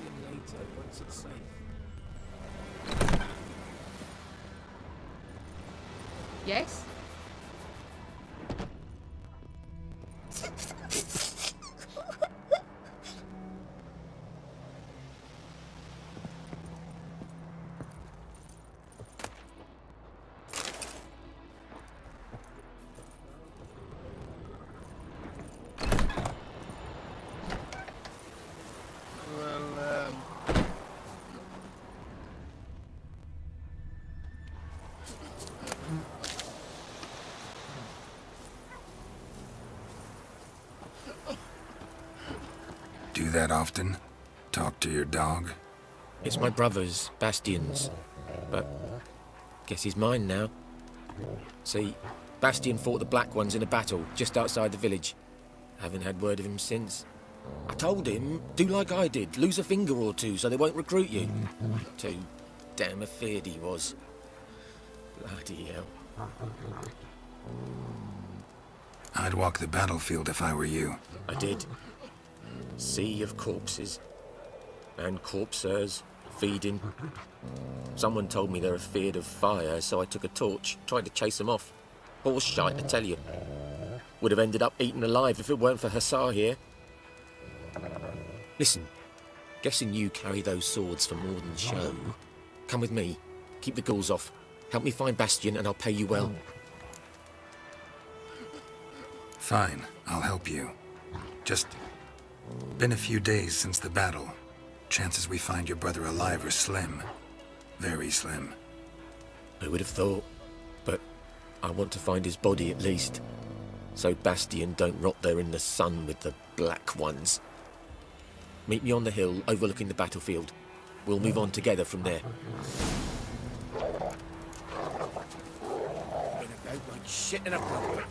in later once it's safe. Yes? Do that often? Talk to your dog? It's my brother's, Bastian's, but guess he's mine now. See, Bastian fought the Black Ones in a battle just outside the village. Haven't had word of him since. I told him, do like I did, lose a finger or two so they won't recruit you. Too damn afeard he was. Bloody hell. I'd walk the battlefield if I were you. I did. Sea of corpses. And corpsers, feeding. Someone told me they're afeard of fire, so I took a torch, tried to chase them off. Horse shite, I tell you. Would have ended up eaten alive if it weren't for Hussar here. Listen, guessing you carry those swords for more than show. Come with me. Keep the ghouls off. Help me find Bastian and I'll pay you well. Fine, I'll help you. Just been a few days since the battle. Chances we find your brother alive are slim. Very slim. I would have thought, but I want to find his body at least. So Bastian don't rot there in the sun with the Black Ones. Meet me on the hill overlooking the battlefield. We'll move on together from there. Shit in a problem.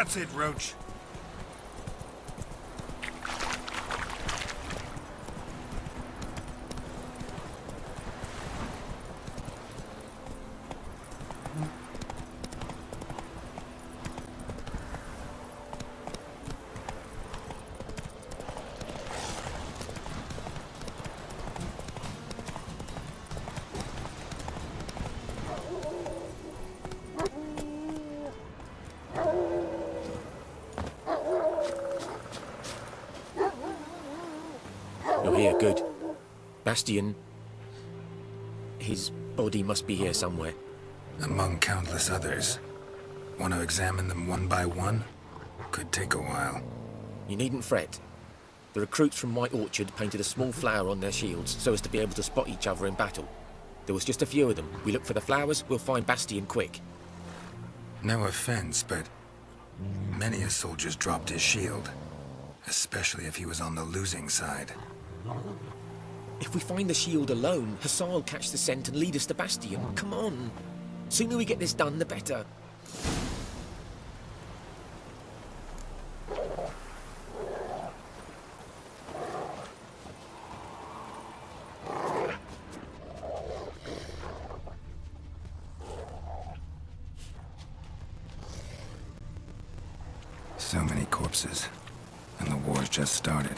That's it, Roach. You're here, good. Bastion... His body must be here somewhere. Among countless others. Want to examine them one by one? Could take a while. You needn't fret. The recruits from White Orchard painted a small flower on their shields so as to be able to spot each other in battle. There was just a few of them. We look for the flowers, we'll find Bastion quick. No offense, but many a soldier's dropped his shield. Especially if he was on the losing side. If we find the shield alone, Hassan will catch the scent and lead us to Bastion. Come on. Sooner we get this done, the better. So many corpses, and the war's just started.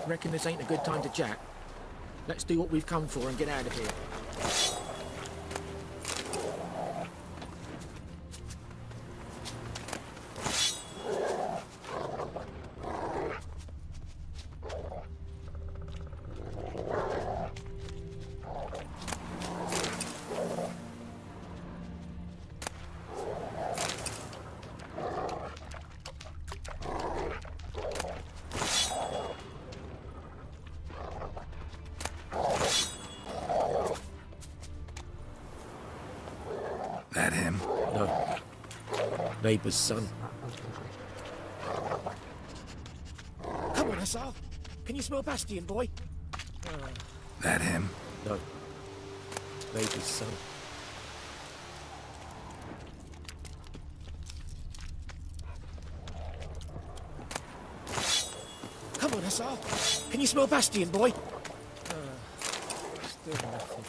Reckon this ain't a good time to chat? Let's do what we've come for and get out of here. That him? No. Neighbour's son. Come on, Hassan. Can you smell Bastion, boy? That him? No. Neighbour's son. Come on, Hassan. Can you smell Bastion, boy? Still nothing.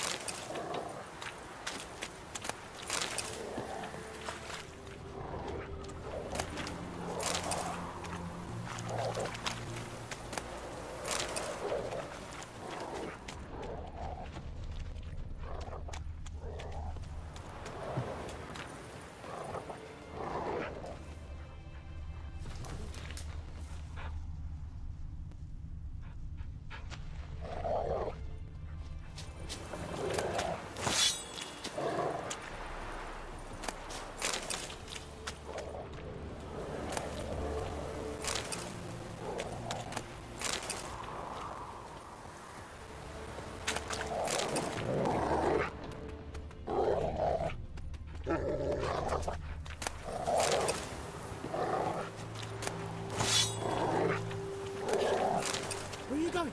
Where are you going?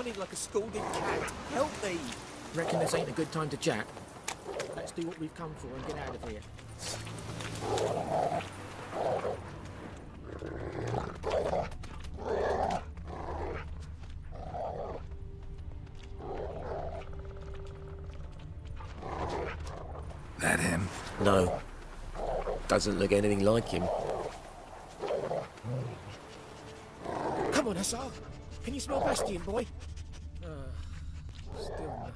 running like a scalded cat. Help me! Reckon this ain't a good time to chat? Let's do what we've come for and get out of here. That him? No. Doesn't look anything like him. Come on, Hussar. Can you smell Bastion, boy? Still nothing.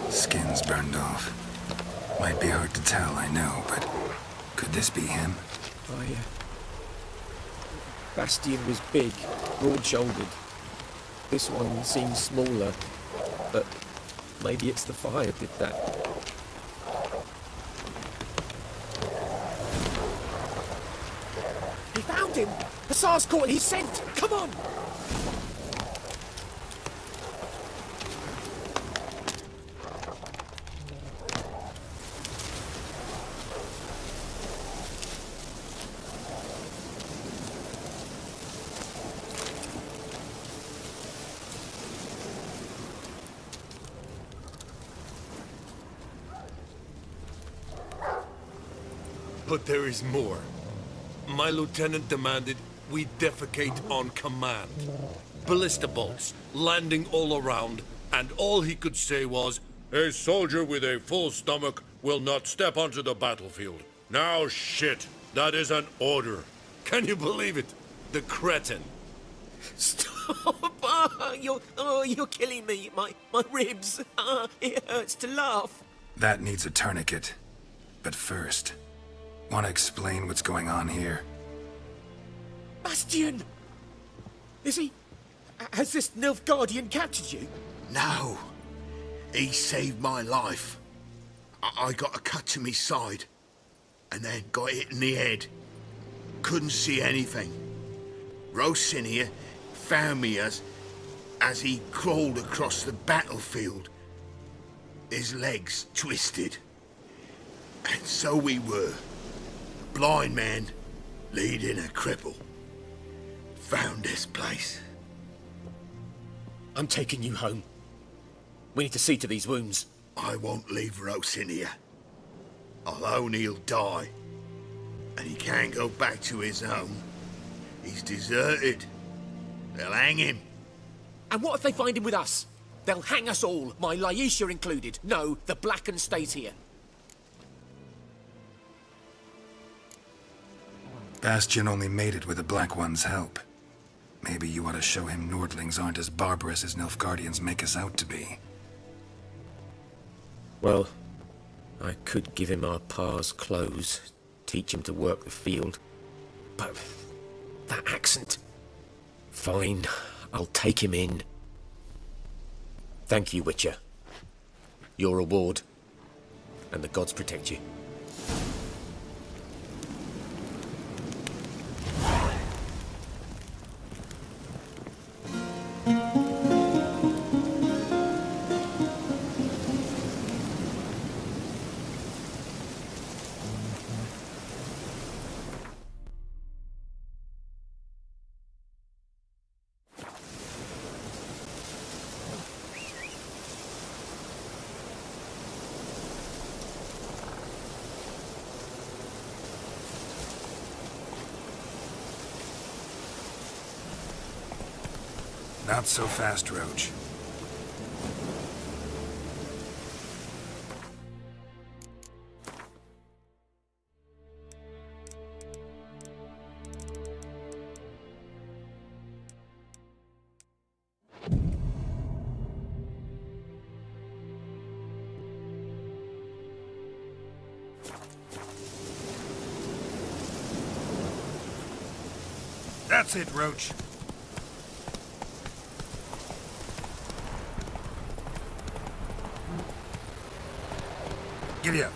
Skin's burned off. Might be hard to tell, I know, but could this be him? Oh, yeah. Bastion was big, broad-shouldered. This one seems smaller, but maybe it's the fire did that. He found him! Hussar's caught his scent! Come on! But there is more. My lieutenant demanded we defecate on command. Ballista bolts landing all around, and all he could say was, "A soldier with a full stomach will not step onto the battlefield." Now shit, that is an order. Can you believe it? The cretin. Stop! You're killing me. My ribs. It hurts to laugh. That needs a tourniquet. But first, want to explain what's going on here? Bastion! Is he... Has this Nilfgaardian captured you? No. He saved my life. I got a cut to me side, and then got hit in the head. Couldn't see anything. Rosinia found me as he crawled across the battlefield. His legs twisted. And so we were. A blind man leading a cripple. Found this place. I'm taking you home. We need to see to these wounds. I won't leave Rosinia. I'll own he'll die. And he can't go back to his own. He's deserted. They'll hang him. And what if they find him with us? They'll hang us all, my Laisha included. No, the Blacken stays here. Bastion only made it with the Black One's help. Maybe you ought to show him Nordlings aren't as barbarous as Nilfgaardians make us out to be. Well, I could give him our pa's clothes, teach him to work the field. But that accent... Fine, I'll take him in. Thank you, Witcher. Your reward. And the gods protect you. Not so fast, Roach. That's it, Roach. Giddy up.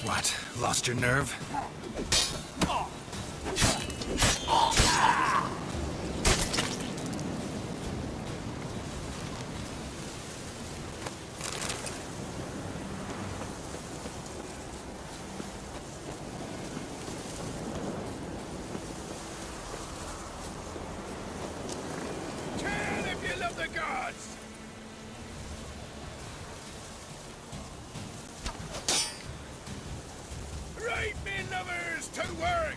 What? Lost your nerve? Turn if you love the gods! Right, me lovers, to work!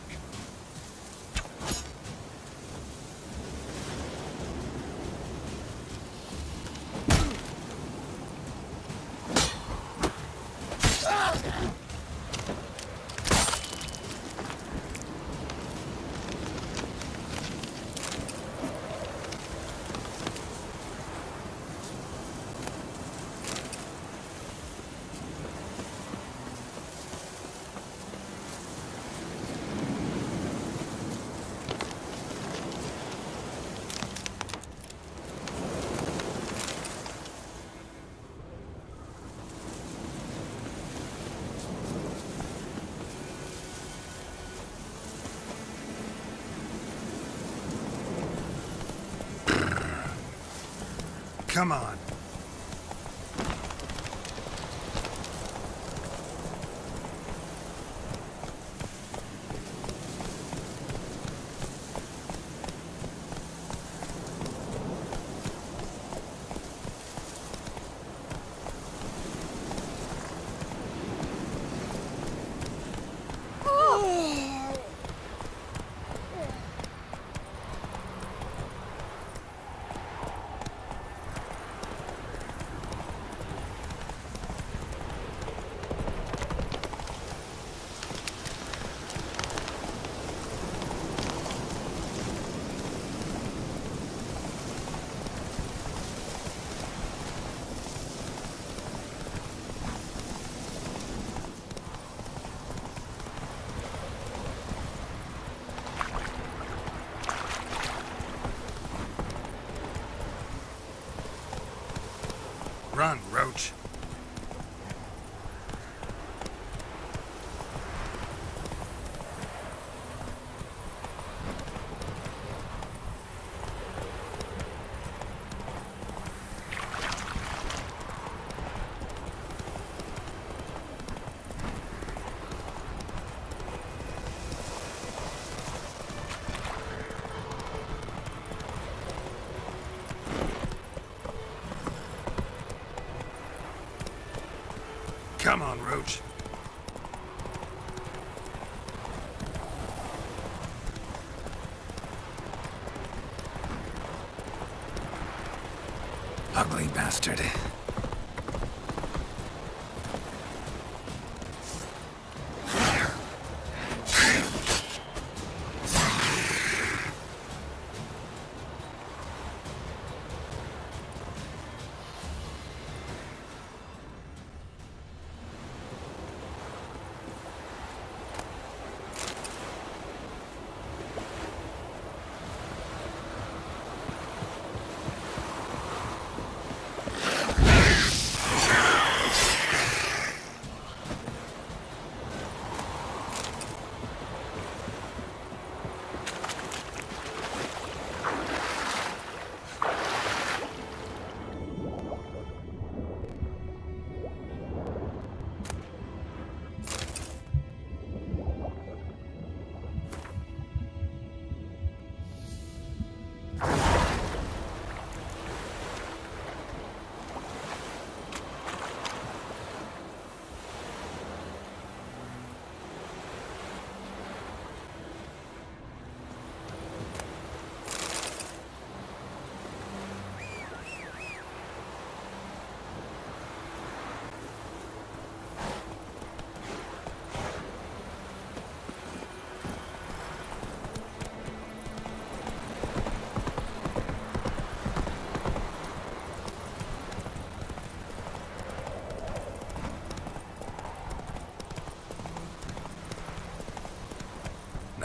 Come on. Run, Roach. Come on, Roach. Ugly bastard.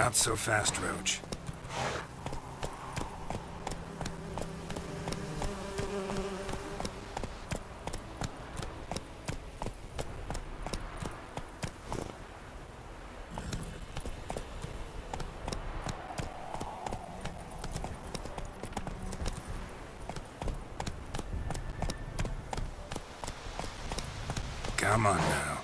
Not so fast, Roach. Come on now.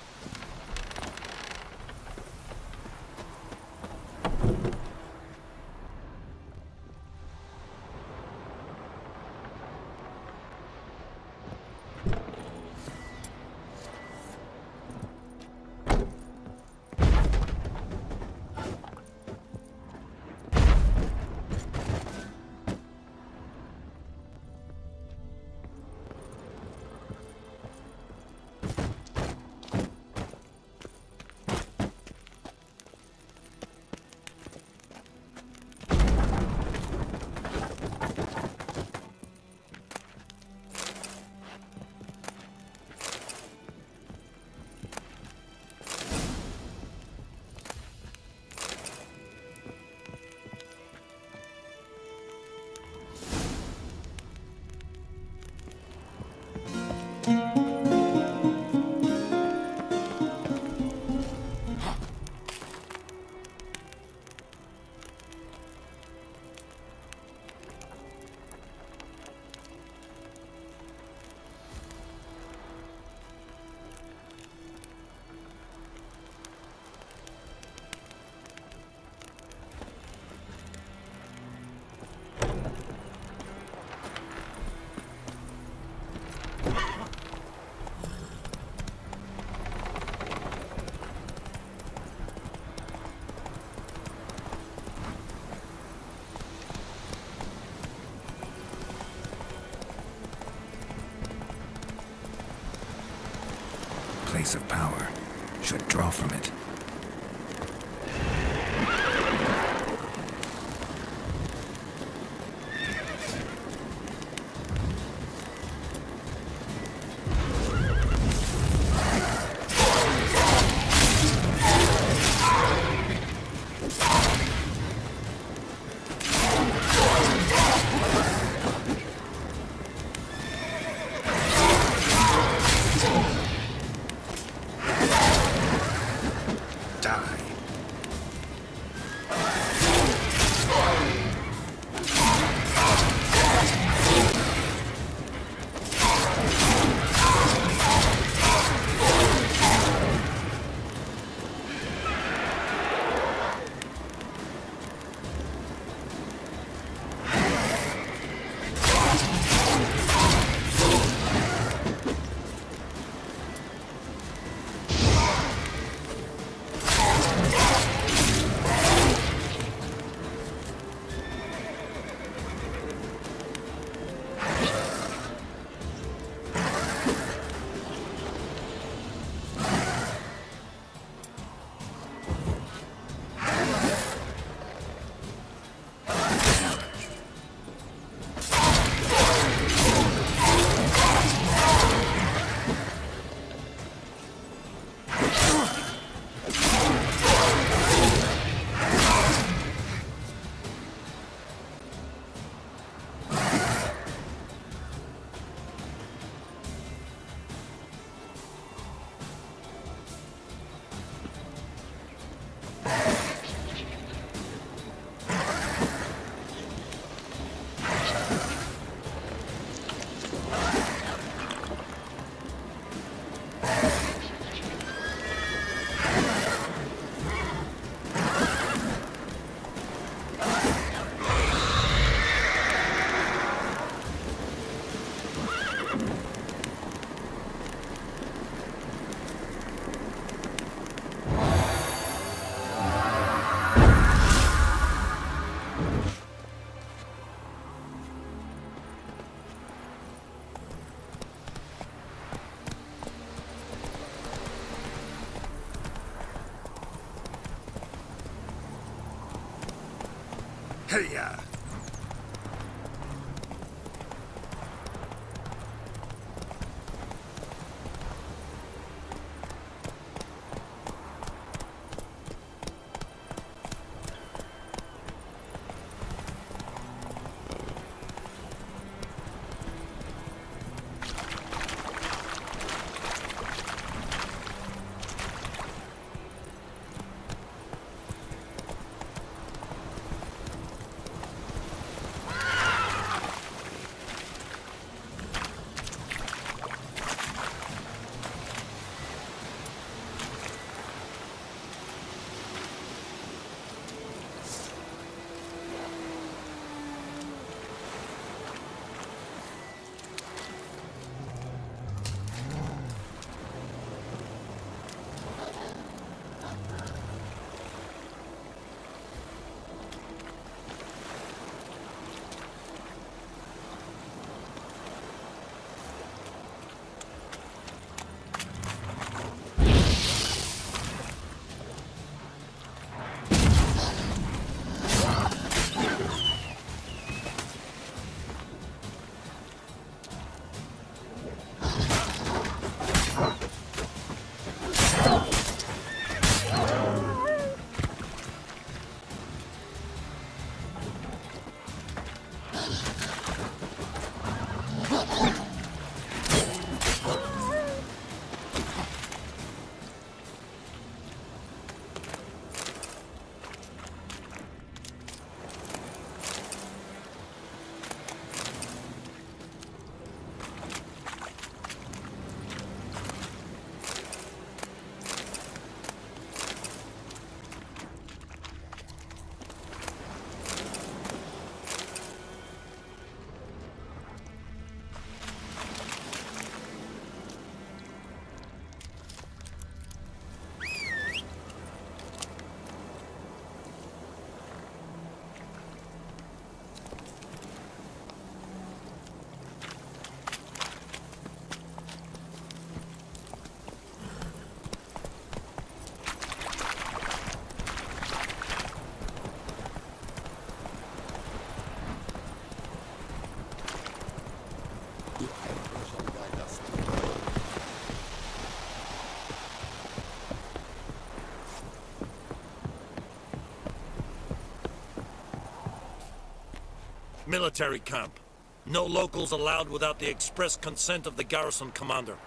Place of power. Should draw from it. Hey-ya! military camp. No locals allowed without the express consent of the garrison commander.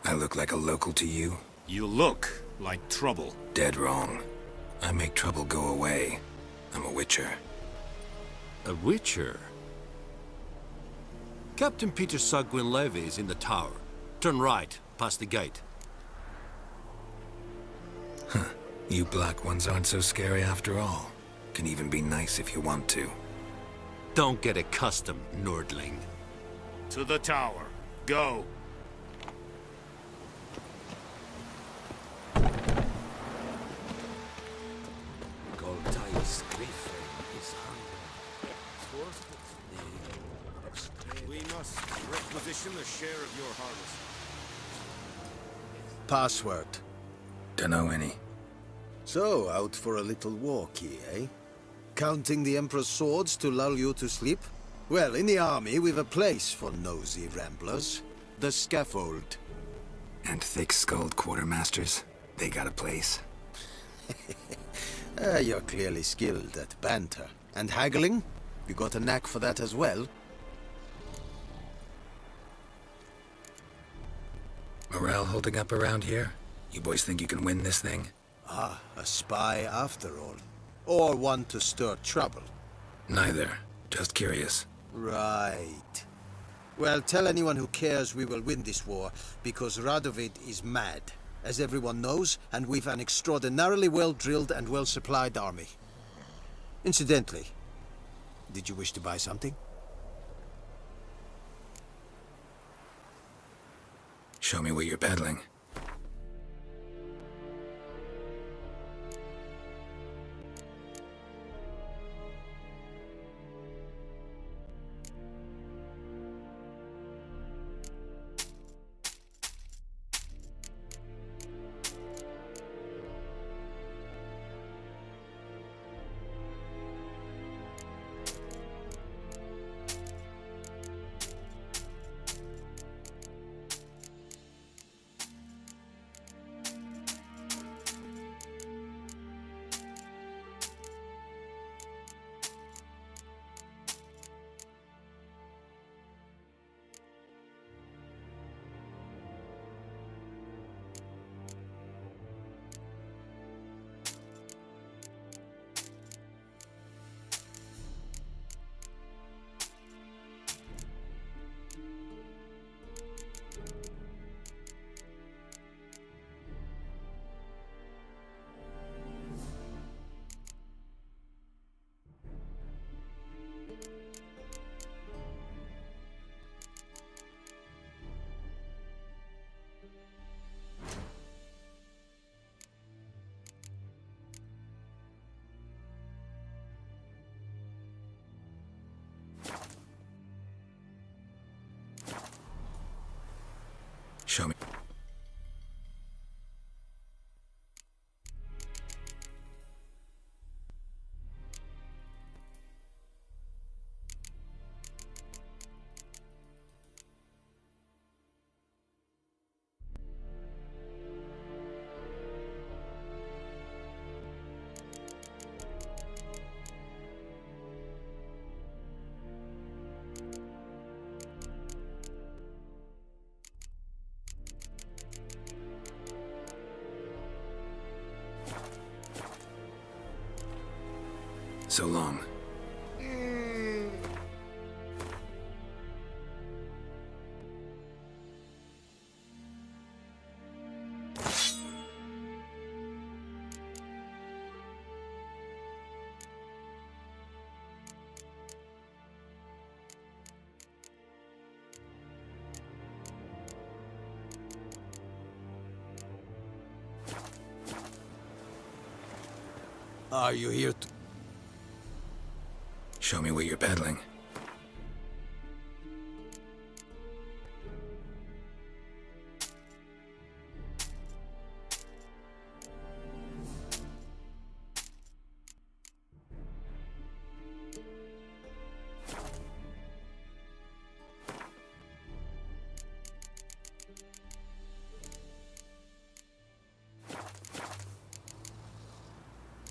I look like a local to you? You look like trouble. Dead wrong. I make trouble go away. I'm a witcher. A witcher? Captain Peter Sagwin Levy is in the tower. Turn right, past the gate. You black ones aren't so scary after all. Can even be nice if you want to. Don't get accustomed, Nordling. To the tower. Go. We must requisition a share of your harvest. Password. Dunno any. So, out for a little walkie, eh? Counting the Emperor's swords to lull you to sleep? Well, in the army, we've a place for nosy ramblers. The scaffold. And thick-skulled quartermasters. They got a place. You're clearly skilled at banter. And haggling? You got a knack for that as well? Morale holding up around here? You boys think you can win this thing? Ah, a spy after all. Or one to stir trouble. Neither. Just curious. Right. Well, tell anyone who cares we will win this war, because Radovid is mad, as everyone knows, and we've an extraordinarily well-drilled and well-supplied army. Incidentally, did you wish to buy something? Show me what you're peddling. Show me. So long. Are you here to... Show me what you're peddling.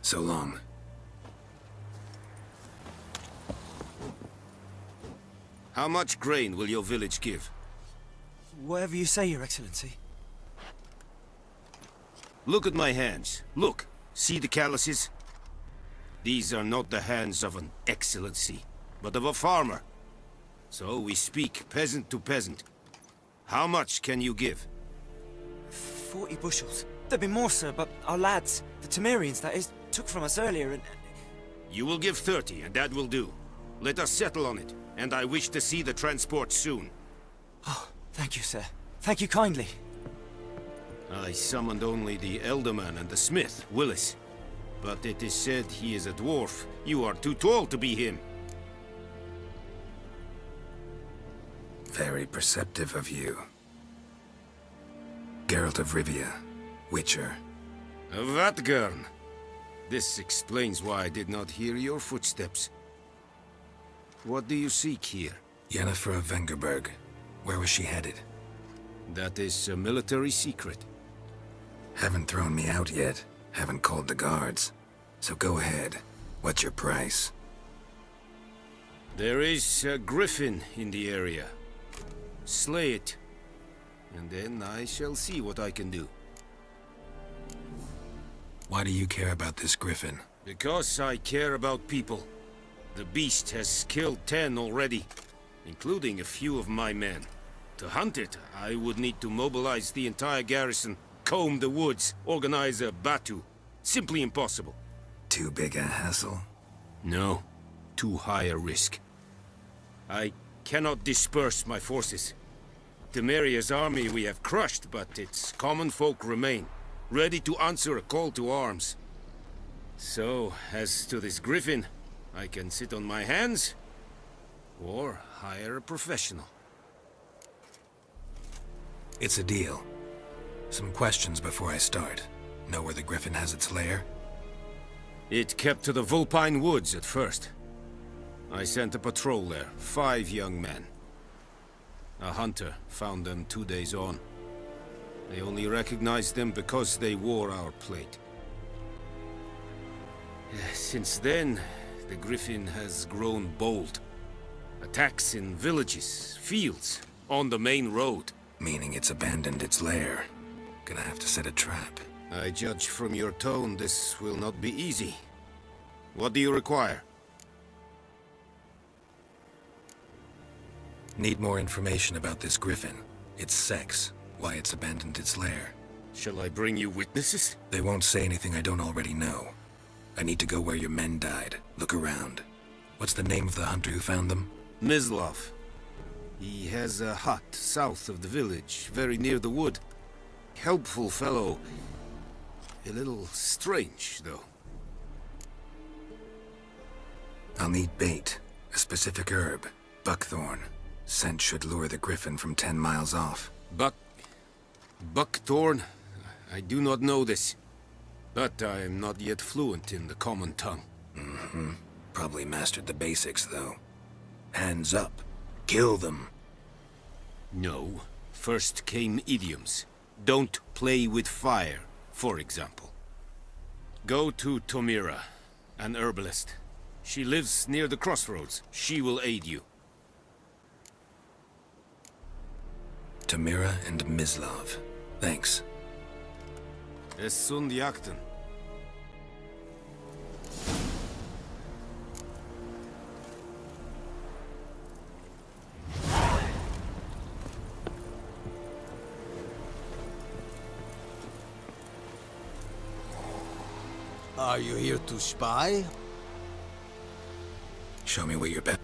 So long. How much grain will your village give? Whatever you say, Your Excellency. Look at my hands. Look. See the calluses? These are not the hands of an excellency, but of a farmer. So we speak peasant to peasant. How much can you give? 40 bushels. There'd be more, sir, but our lads, the Temerians, that is, took from us earlier and... You will give 30, and that will do. Let us settle on it, and I wish to see the transport soon. Oh, thank you, sir. Thank you kindly. I summoned only the Elderman and the smith, Willis. But it is said he is a dwarf. You are too tall to be him. Very perceptive of you. Geralt of Rivia, Witcher. Vatgern. This explains why I did not hear your footsteps. What do you seek here? Yennefer of Vengerberg. Where was she headed? That is a military secret. Haven't thrown me out yet. Haven't called the guards. So go ahead. What's your price? There is a griffin in the area. Slay it. And then I shall see what I can do. Why do you care about this griffin? Because I care about people. The beast has killed 10 already, including a few of my men. To hunt it, I would need to mobilize the entire garrison, comb the woods, organize a batu. Simply impossible. Too big a hassle? No, too high a risk. I cannot disperse my forces. Temeria's army we have crushed, but its common folk remain, ready to answer a call to arms. So, as to this griffin, I can sit on my hands, or hire a professional. It's a deal. Some questions before I start. Know where the griffin has its lair? It kept to the Vulpine Woods at first. I sent a patrol there, 5 young men. A hunter found them 2 days on. They only recognized them because they wore our plate. Since then, the griffin has grown bold. Attacks in villages, fields, on the main road. Meaning it's abandoned its lair. Gonna have to set a trap. I judge from your tone this will not be easy. What do you require? Need more information about this griffin. Its sex, why it's abandoned its lair. Shall I bring you witnesses? They won't say anything I don't already know. I need to go where your men died. Look around. What's the name of the hunter who found them? Mislav. He has a hut south of the village, very near the wood. Helpful fellow. A little strange, though. I'll need bait. A specific herb. Buckthorn. Scent should lure the griffin from 10 miles off. Buckthorn? I do not know this. But I am not yet fluent in the common tongue. Mm-hmm. Probably mastered the basics, though. Hands up. Kill them. No. First came idioms. Don't play with fire, for example. Go to Tomira, an herbalist. She lives near the crossroads. She will aid you. Tamira and Mislav. Thanks. Es sunt jakten. Are you here to spy? Show me where you're best.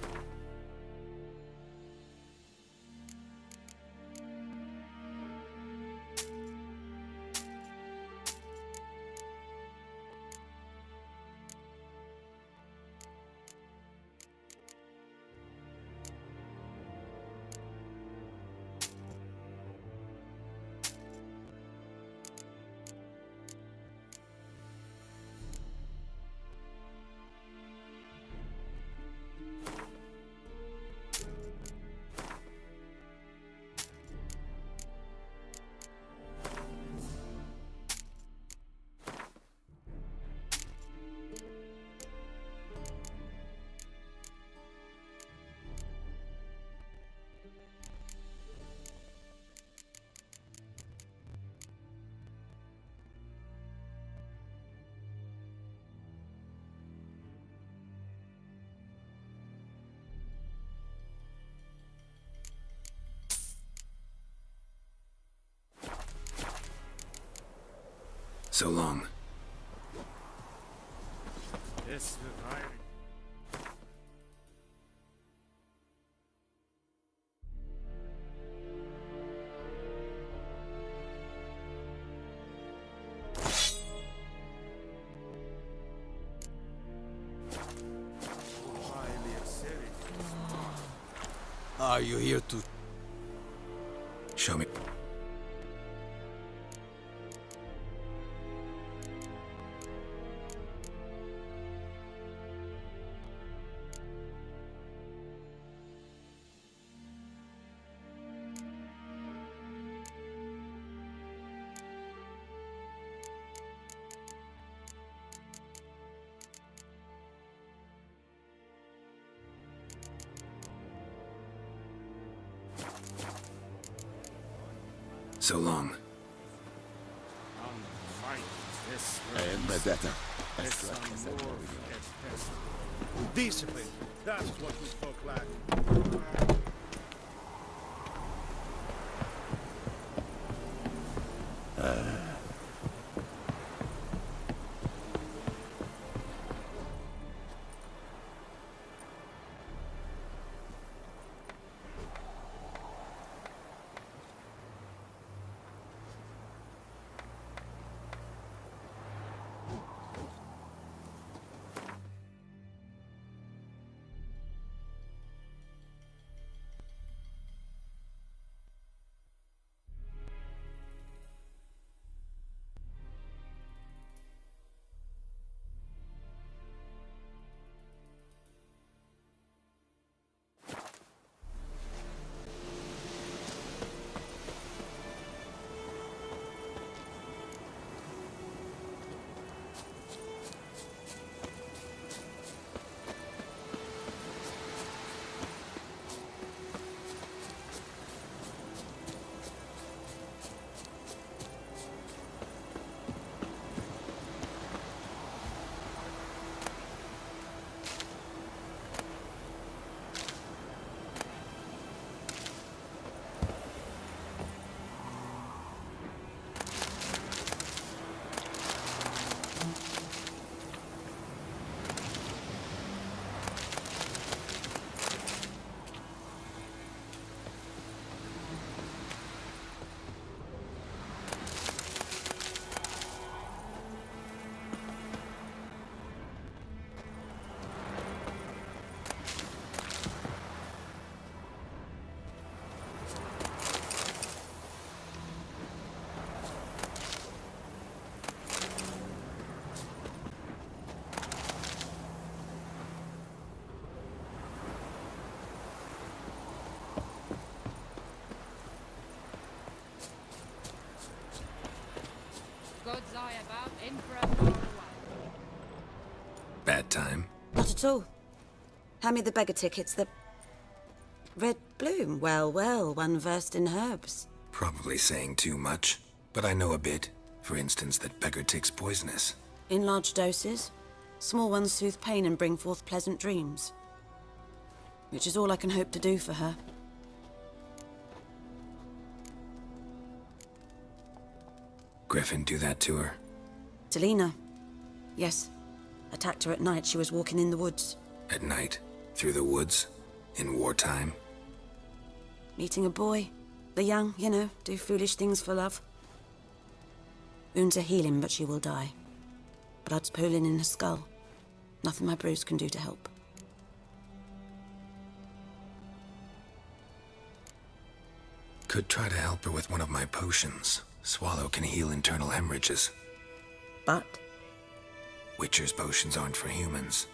So long. Yes, Are you here to... Show me. So long. Discipline. That's what we folk lack. God's eye about, in for a far away. Bad time. Not at all. Hand me the beggar tickets, the... Red bloom. Well, well, one versed in herbs. Probably saying too much, but I know a bit. For instance, that beggar tick's poisonous. In large doses. Small ones soothe pain and bring forth pleasant dreams. Which is all I can hope to do for her. Griffin do that to her? Delina. Yes. Attacked her at night. She was walking in the woods. At night? Through the woods? In wartime? Meeting a boy. The young, you know, do foolish things for love. Wounds are healing, but she will die. Blood's pooling in her skull. Nothing my bruise can do to help. Could try to help her with one of my potions. Swallow can heal internal hemorrhages. But Witcher's potions aren't for humans.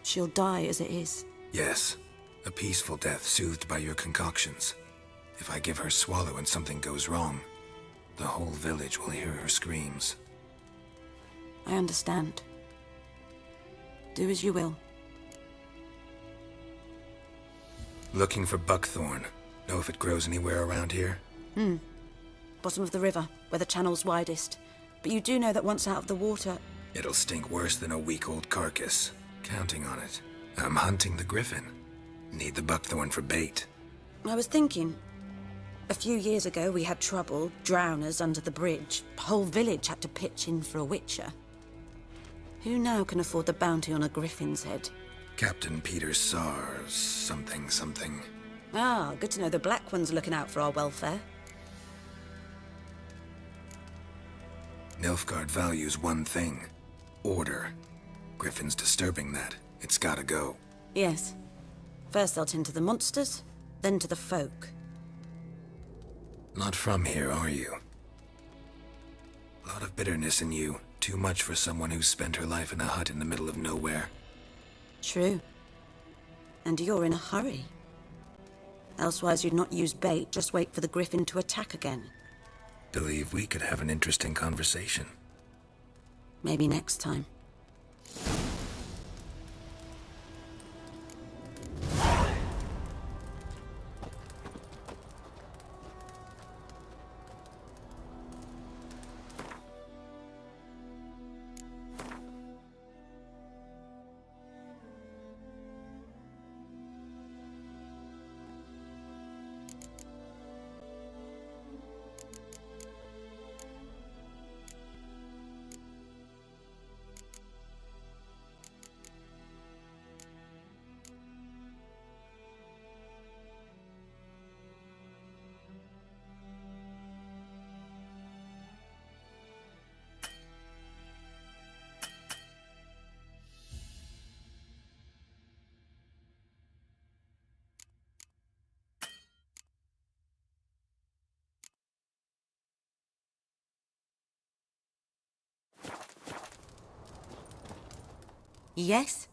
she'll die as it is. Yes. A peaceful death soothed by your concoctions. If I give her Swallow and something goes wrong, the whole village will hear her screams. I understand. Do as you will. Looking for buckthorn. Know if it grows anywhere around here? Bottom of the river, where the channel's widest. But you do know that once out of the water... It'll stink worse than a week-old carcass. Counting on it. I'm hunting the griffin. Need the buckthorn for bait. I was thinking... A few years ago, we had trouble, drowners under the bridge. The whole village had to pitch in for a witcher. Who now can afford the bounty on a griffin's head? Captain Peter Sars, something, something. Ah, good to know the Black One's looking out for our welfare. Nilfgaard values one thing. Order. Griffin's disturbing that. It's gotta go. Yes. First they'll tend to the monsters, then to the folk. Not from here, are you? A lot of bitterness in you. Too much for someone who's spent her life in a hut in the middle of nowhere. True. And you're in a hurry. Elsewise you'd not use bait, just wait for the griffin to attack again. Believe we could have an interesting conversation. Maybe next time. Yes?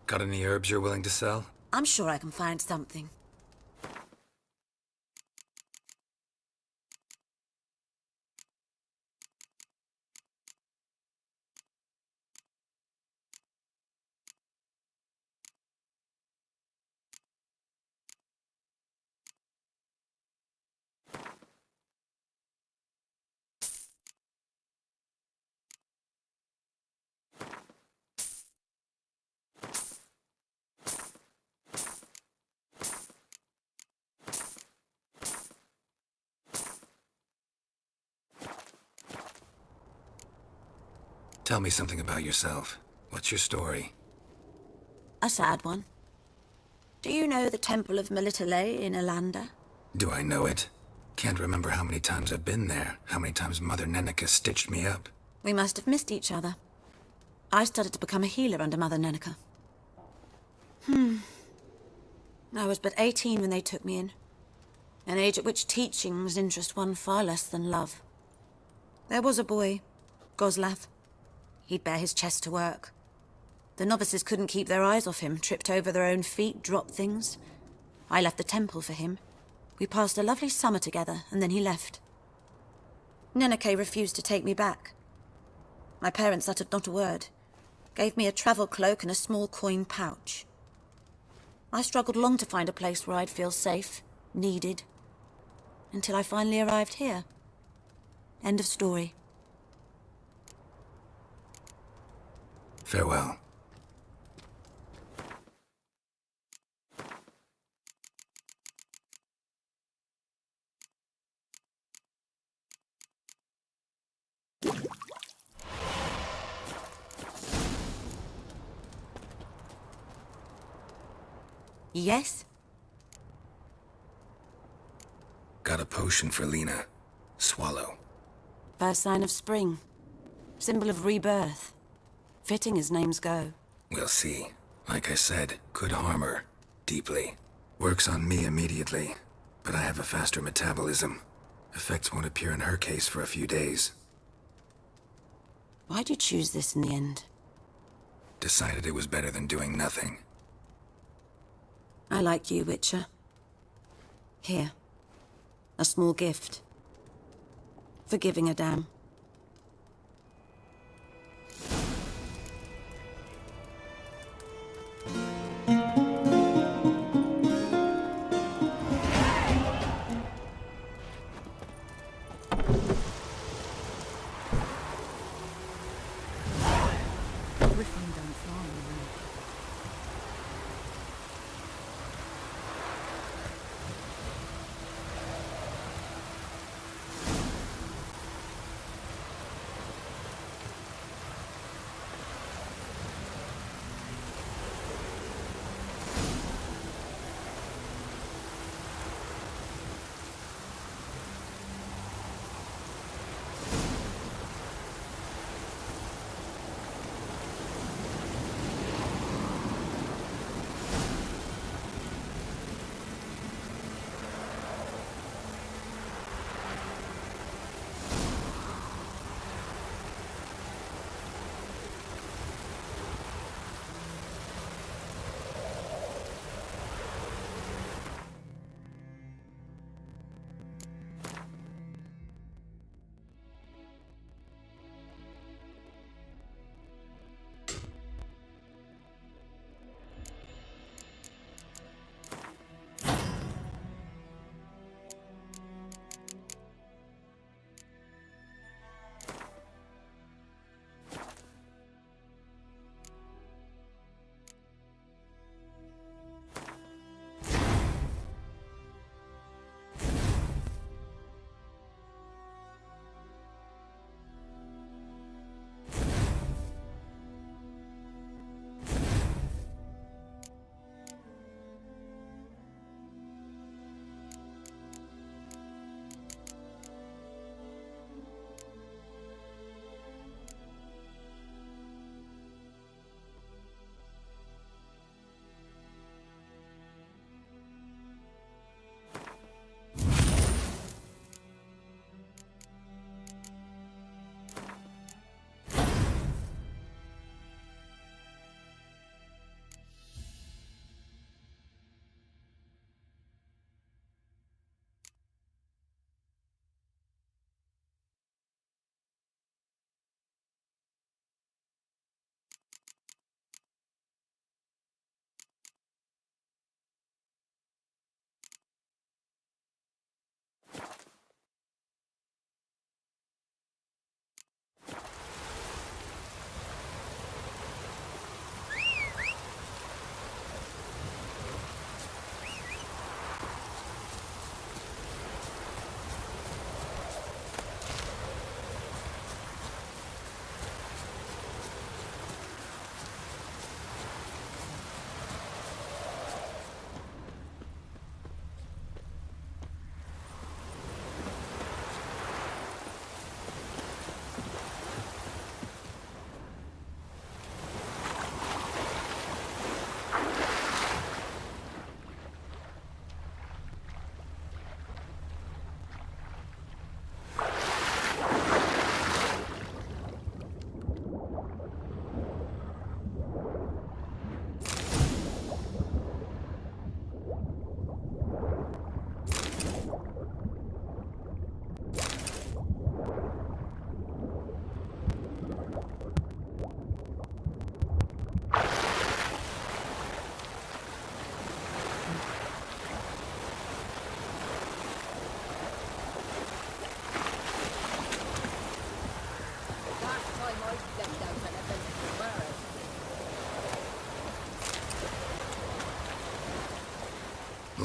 Got any herbs you're willing to sell? I'm sure I can find something. Tell me something about yourself. What's your story? A sad one. Do you know the Temple of Melitele in Alanda? Do I know it? Can't remember how many times I've been there, how many times Mother Neneka stitched me up. We must have missed each other. I started to become a healer under Mother Neneka. I was but 18 when they took me in. An age at which teachings interest one far less than love. There was a boy, Goslav. He'd bare his chest to work. The novices couldn't keep their eyes off him, tripped over their own feet, dropped things. I left the temple for him. We passed a lovely summer together, and then he left. Neneke refused to take me back. My parents uttered not a word, gave me a travel cloak and a small coin pouch. I struggled long to find a place where I'd feel safe, needed, until I finally arrived here. End of story. Farewell. Yes? Got a potion for Lena. Swallow. First sign of spring. Symbol of rebirth. Fitting as names go. We'll see. Like I said, could harm her. Deeply. Works on me immediately. But I have a faster metabolism. Effects won't appear in her case for a few days. Why'd you choose this in the end? Decided it was better than doing nothing. I like you, Witcher. Here. A small gift. For giving a damn.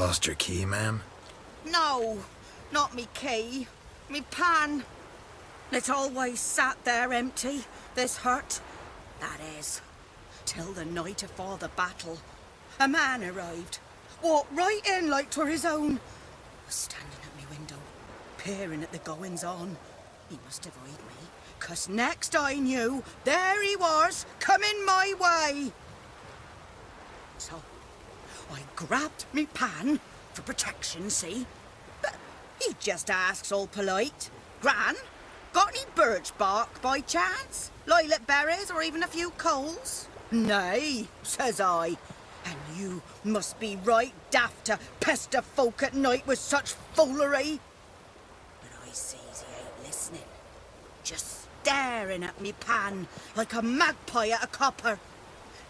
Lost your key, ma'am? No, not me key. Me pan. It always sat there empty, this hut. That is, till the night afore the battle. A man arrived, walked right in like 'twere his own. Was standing at me window, peering at the goings-on. He must avoid me, 'cause next I knew, there he was, coming my way. So, I grabbed me pan, for protection, see? But he just asks all polite, Gran, got any birch bark by chance? Lilac berries or even a few coals? Nay, says I. And you must be right daft to pester folk at night with such foolery. But I sees he ain't listening. Just staring at me pan like a magpie at a copper.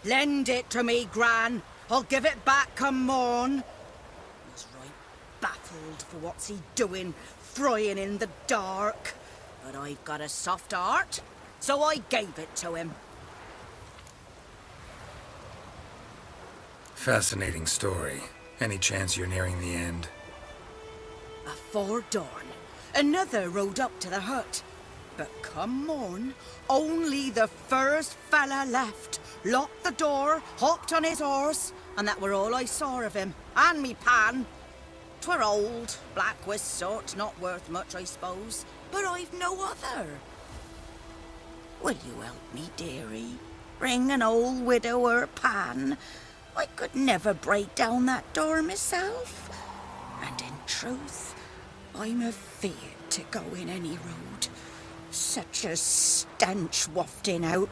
Lend it to me, Gran. I'll give it back come morn. Was right baffled for what's he doing, frying in the dark. But I've got a soft heart, so I gave it to him. Fascinating story. Any chance you're nearing the end? Afore dawn, another rode up to the hut. But come morn, only the first fella left. Locked the door, hopped on his horse, and that were all I saw of him. And me pan. 'Twere old, black with sort, not worth much, I suppose. But I've no other. Will you help me, dearie? Bring an old widower pan. I could never break down that door myself. And in truth, I'm afeard to go in any road. Such a stench wafting out.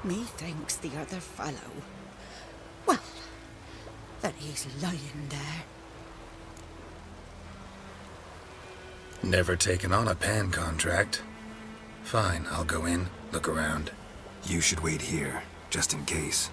Methinks the other fellow, well, that he's lying there. Never taken on a pan contract. Fine, I'll go in, look around. You should wait here, just in case.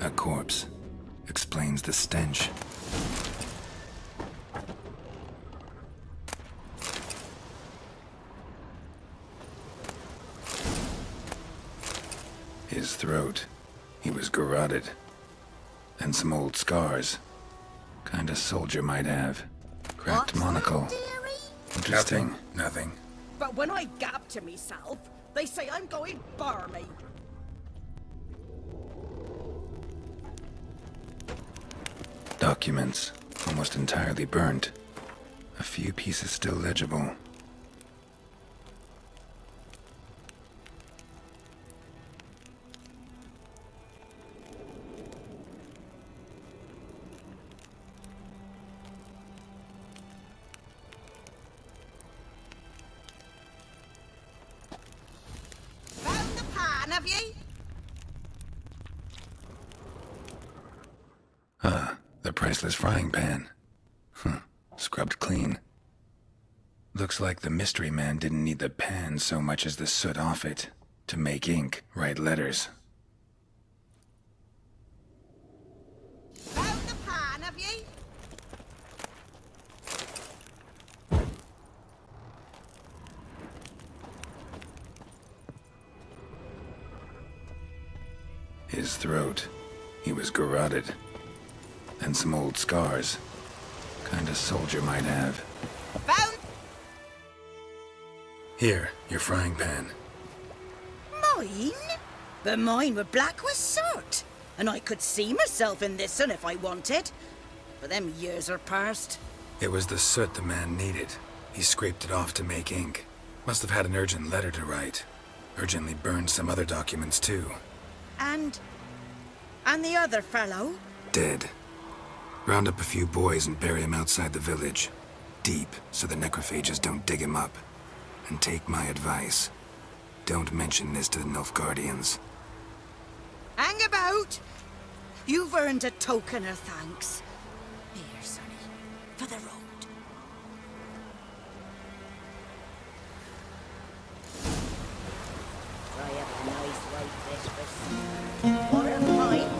A corpse. Explains the stench. His throat. He was garroted. And some old scars. Kind of soldier might have. Cracked monocle. Interesting. Nothing. But when I gab to myself, they say I'm going barmy. Documents. Almost entirely burnt. A few pieces still legible. Found the pan, have ye? The priceless frying pan. Scrubbed clean. Looks like the mystery man didn't need the pan so much as the soot off it to make ink, write letters. Found the pan, have ye? His throat. He was garroted. And some old scars. Kind of soldier might have. Found Here, your frying pan. mine? But mine were black with soot. And I could see myself in this one if I wanted. But them years are past. It was the soot the man needed. He scraped it off to make ink. Must have had an urgent letter to write. Urgently burned some other documents too. And the other fellow? Dead. Round up a few boys and bury him outside the village. Deep, so the necrophages don't dig him up. And take my advice. Don't mention this to the Nilfgaardians. Hang about! You've earned a token of thanks. Here, sonny, for the road. Water pipe.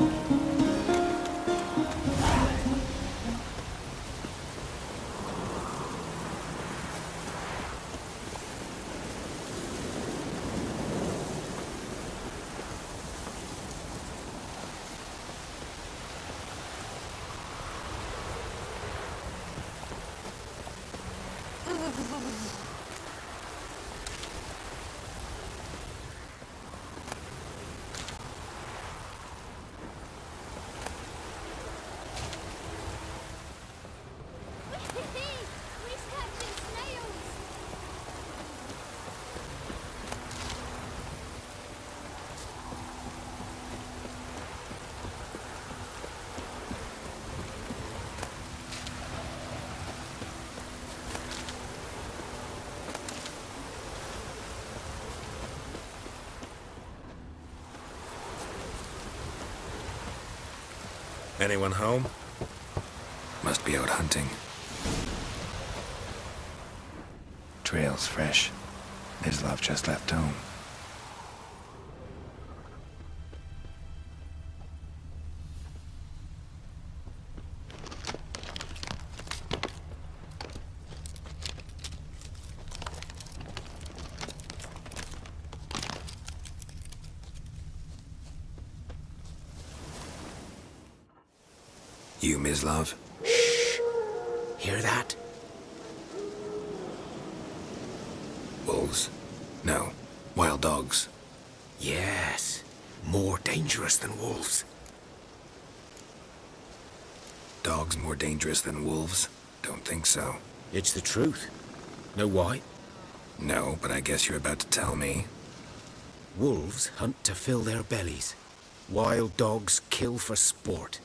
We're catching snails! Anyone home? Must be out hunting. Trail's fresh. Mislav just left home. You, Mislav? Hear that? Wolves? No. Wild dogs. Yes. More dangerous than wolves. Dogs more dangerous than wolves? Don't think so. It's the truth. Know why? No, but I guess you're about to tell me. Wolves hunt to fill their bellies. Wild dogs kill for sport.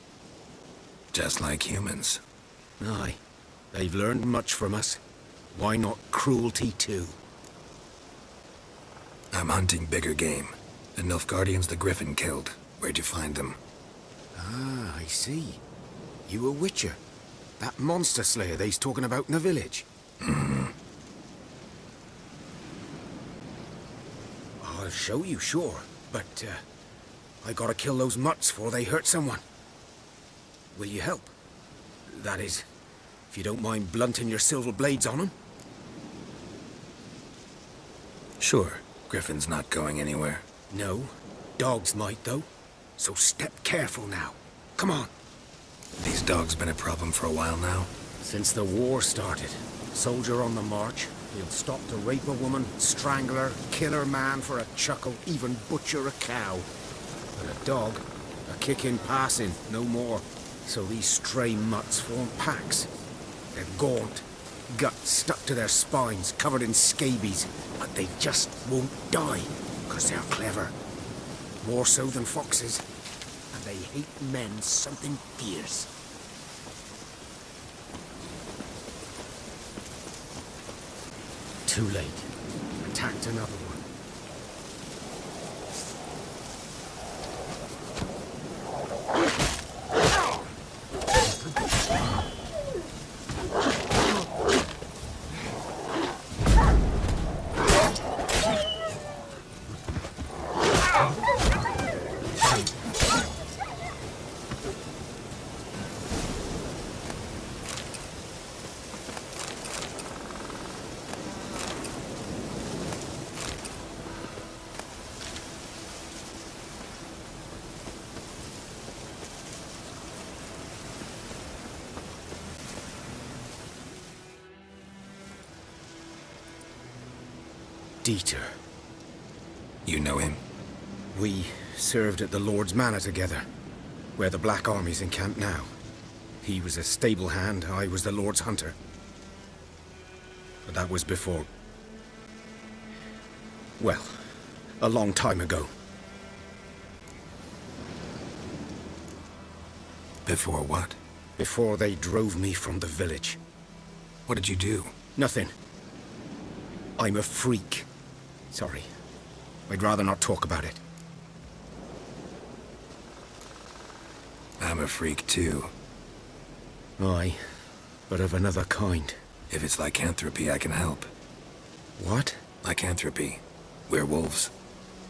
Just like humans. Aye. They've learned much from us. Why not cruelty too? I'm hunting bigger game. The Nilfgaardians the Griffin killed. Where'd you find them? Ah, I see. You a witcher. That monster slayer they's talking about in the village. I'll show you, sure. But, I gotta kill those mutts before they hurt someone. Will you help? That is, if you don't mind blunting your silver blades on them. Sure. Griffin's not going anywhere. No. Dogs might, though. So step careful now. Come on. These dogs been a problem for a while now? Since the war started. Soldier on the march. He'll stop to rape a woman, strangle her, kill her man for a chuckle, even butcher a cow. But a dog, a kick in passing, no more. So these stray mutts form packs. They're gaunt, guts stuck to their spines, covered in scabies, but they just won't die, because they're clever. More so than foxes. And they hate men something fierce. Too late. Attacked another one. Dieter. You know him? We served at the Lord's Manor together, where the Black Army's encamped now. He was a stable hand, I was the Lord's hunter. But that was before... well, a long time ago. Before what? Before they drove me from the village. What did you do? Nothing. I'm a freak. Sorry. I'd rather not talk about it. I'm a freak too. Aye, but of another kind. If it's lycanthropy, I can help. What? Lycanthropy. Werewolves.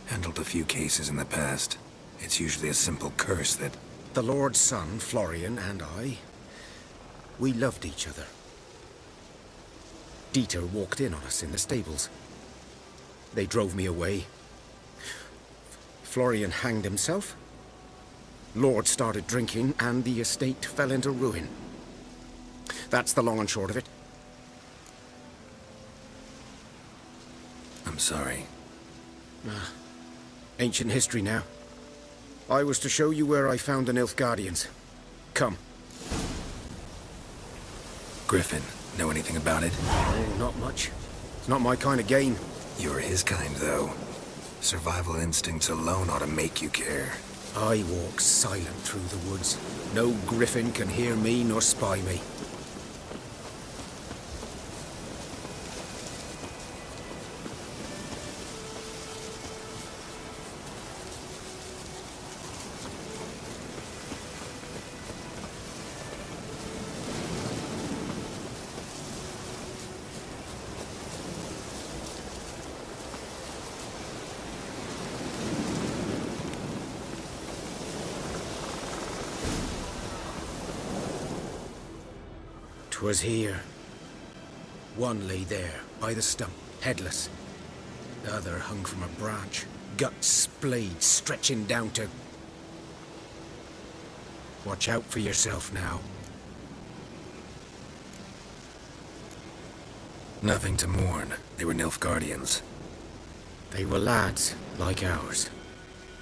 Handled a few cases in the past. It's usually a simple curse that... The Lord's son, Florian, and I, we loved each other. Dieter walked in on us in the stables. They drove me away. Florian hanged himself. Lord started drinking, and the estate fell into ruin. That's the long and short of it. I'm sorry. Ancient history now. I was to show you where I found the Nilfgaardians. Come. Griffin, know anything about it? Oh, not much. It's not my kind of game. You're his kind, though. Survival instincts alone ought to make you care. I walk silent through the woods. No griffin can hear me nor spy me. 'Twas here. One lay there, by the stump, headless. The other hung from a branch, guts splayed, stretching down to... Watch out for yourself now. Nothing to mourn. They were Nilfgaardians. They were lads, like ours,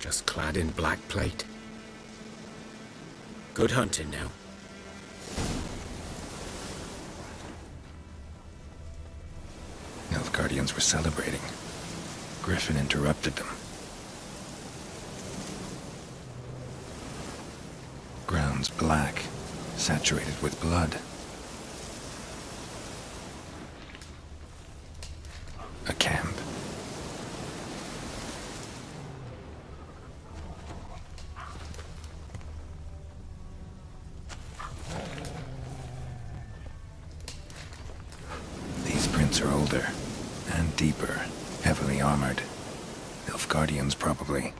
just clad in black plate. Good hunting now. Nilfgaardians were celebrating. Griffin interrupted them. Ground's black, saturated with blood. A camp. These prints are older and deeper, heavily armored. Nilfgaardians, probably.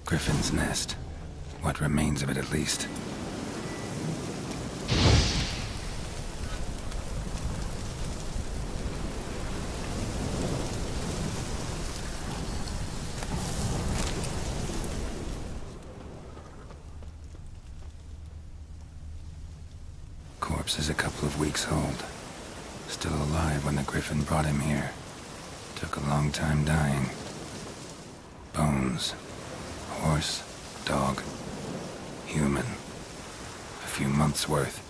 Griffin's nest. What remains of it, at least. Corpse is a couple of weeks old. Still alive when the Griffin brought him here. Took a long time dying. Bones. Horse, dog, human. A few months' worth.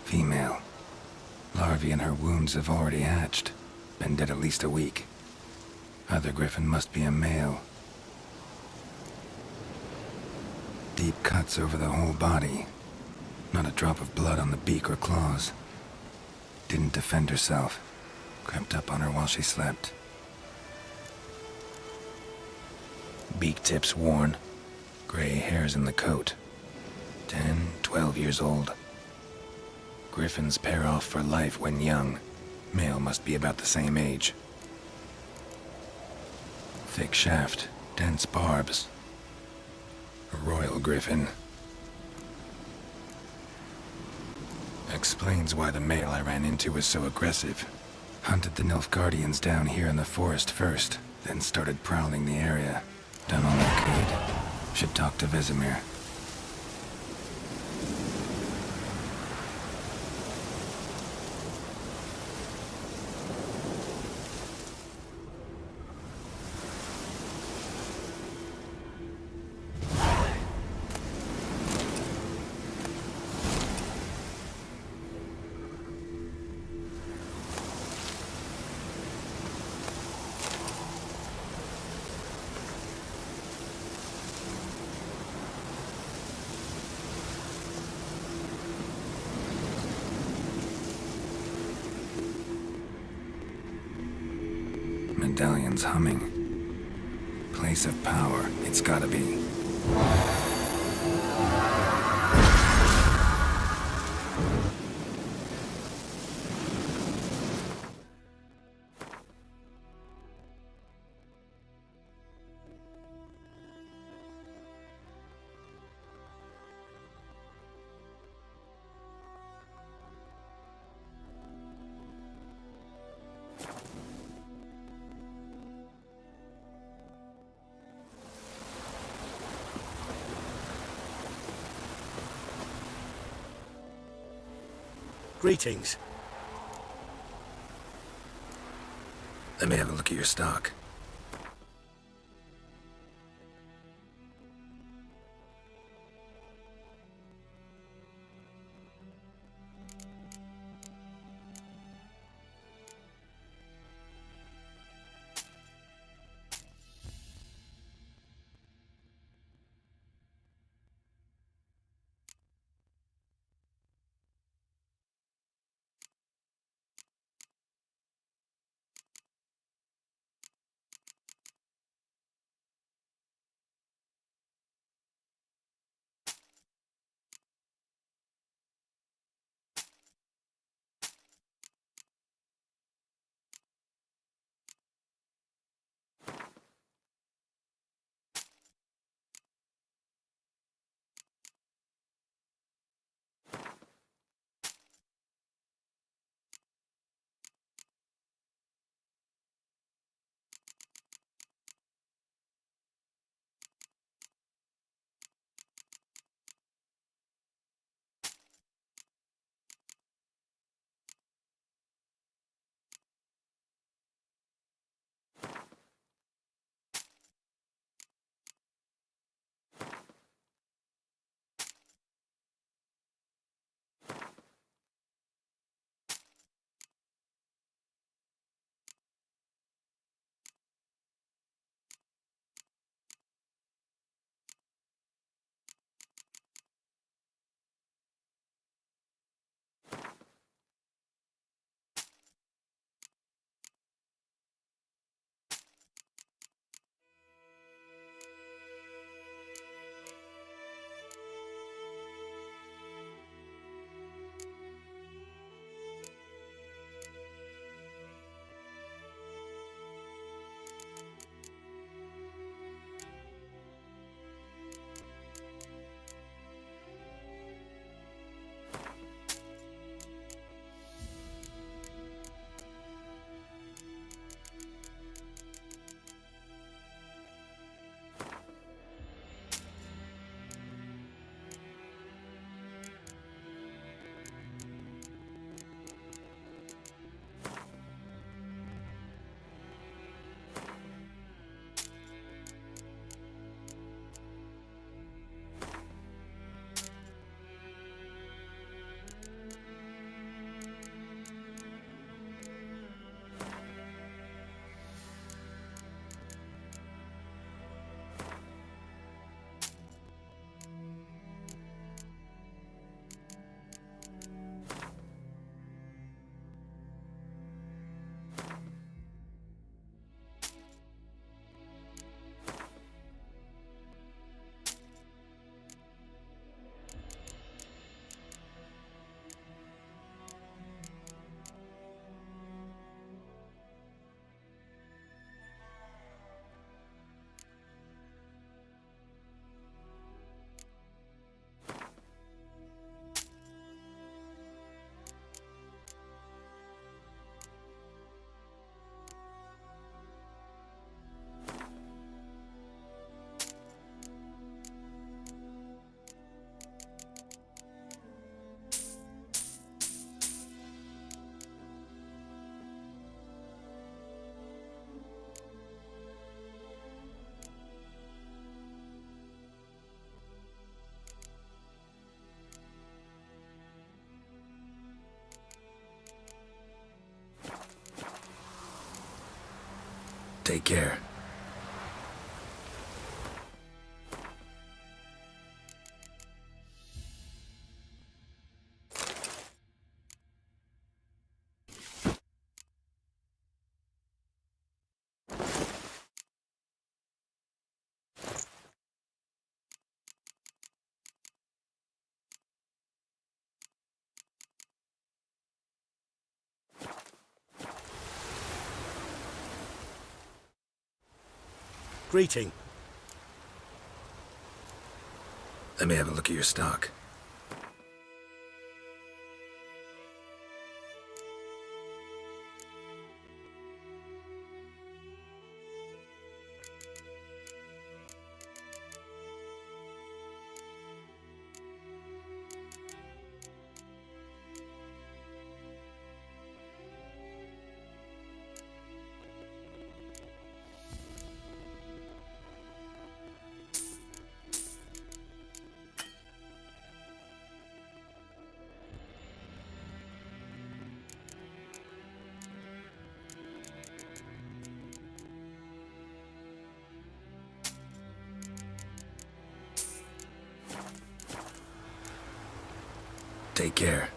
Female. Larvae in her wounds have already hatched. Been dead at least a week. Other Griffin must be a male. Deep cuts over the whole body. Not a drop of blood on the beak or claws. Didn't defend herself. Crept up on her while she slept. Beak tips worn. Gray hairs in the coat. 10, 12 years old. Griffins pair off for life when young. Male must be about the same age. Thick shaft, dense barbs. A royal griffin. Explains why the male I ran into was so aggressive. Hunted the Nilfgaardians down here in the forest first, then started prowling the area. Done all I could. Should talk to Vesemir. Medallion's humming. Place of power, it's gotta be. Greetings. Let me have a look at your stock. Take care. Greeting. Let me have a look at your stock. Take care.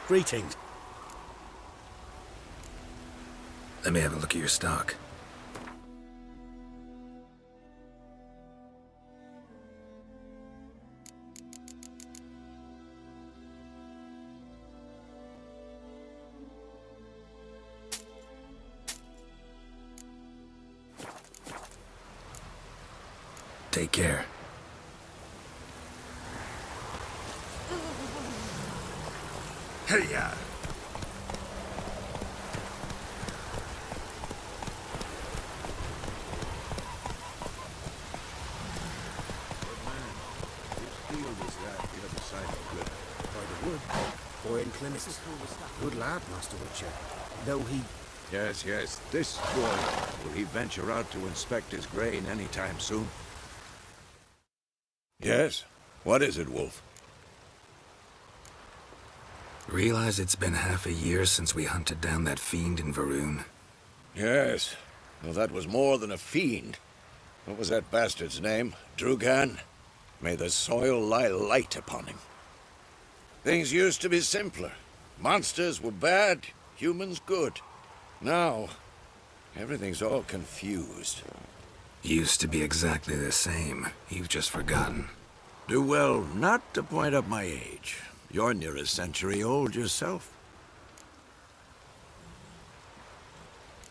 Greetings. Let me have a look at your stock. Take care. Hey-ya! Boy in Clemens. Good lad, Master Witcher. Though he... Yes, yes. This boy, will he venture out to inspect his grain any time soon? Yes? What is it, Wolf? Realize it's been half a year since we hunted down that fiend in Varun? Yes. Well, that was more than a fiend. What was that bastard's name? Drugan? May the soil lie light upon him. Things used to be simpler. Monsters were bad, humans good. Now, everything's all confused. Used to be exactly the same. You've just forgotten. Do well not to point up my age. You're near a century old yourself.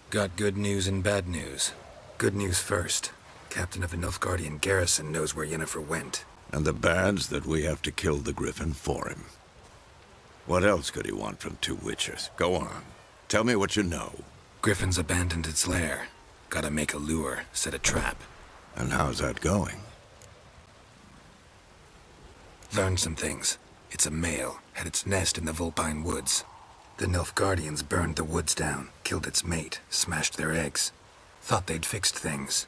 Got good news and bad news. Good news first. Captain of the Nilfgaardian garrison knows where Yennefer went. And the bad's that we have to kill the Griffin for him. What else could he want from two witchers? Go on. Tell me what you know. Griffin's abandoned its lair. Gotta make a lure, set a trap. And how's that going? Learned some things. It's a male, had its nest in the Vulpine Woods. The Nilfgaardians burned the woods down, killed its mate, smashed their eggs. Thought they'd fixed things.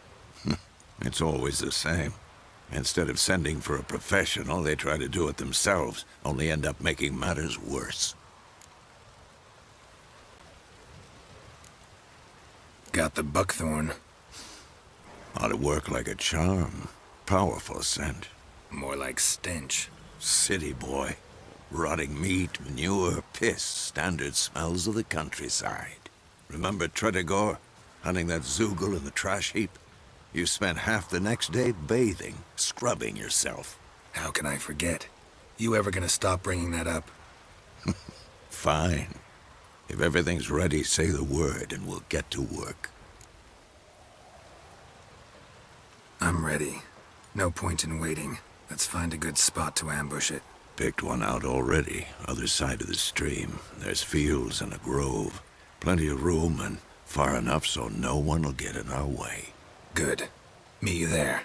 It's always the same. Instead of sending for a professional, they try to do it themselves, only end up making matters worse. Got the buckthorn. Ought to work like a charm. Powerful scent. More like stench. City boy. Rotting meat, manure, piss, standard smells of the countryside. Remember Tredegor? Hunting that Zoogle in the trash heap? You spent half the next day bathing, scrubbing yourself. How can I forget? You ever gonna stop bringing that up? Fine. If everything's ready, say the word and we'll get to work. I'm ready. No point in waiting. Let's find a good spot to ambush it. Picked one out already, other side of the stream. There's fields and a grove. Plenty of room and far enough so no one will get in our way. Good. Meet you there.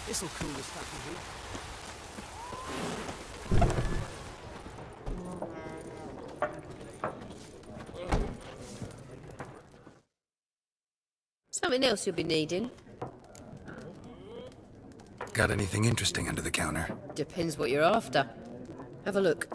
This'll cool this fucking heat. Something else you'll be needing? Got anything interesting under the counter? Depends what you're after. Have a look.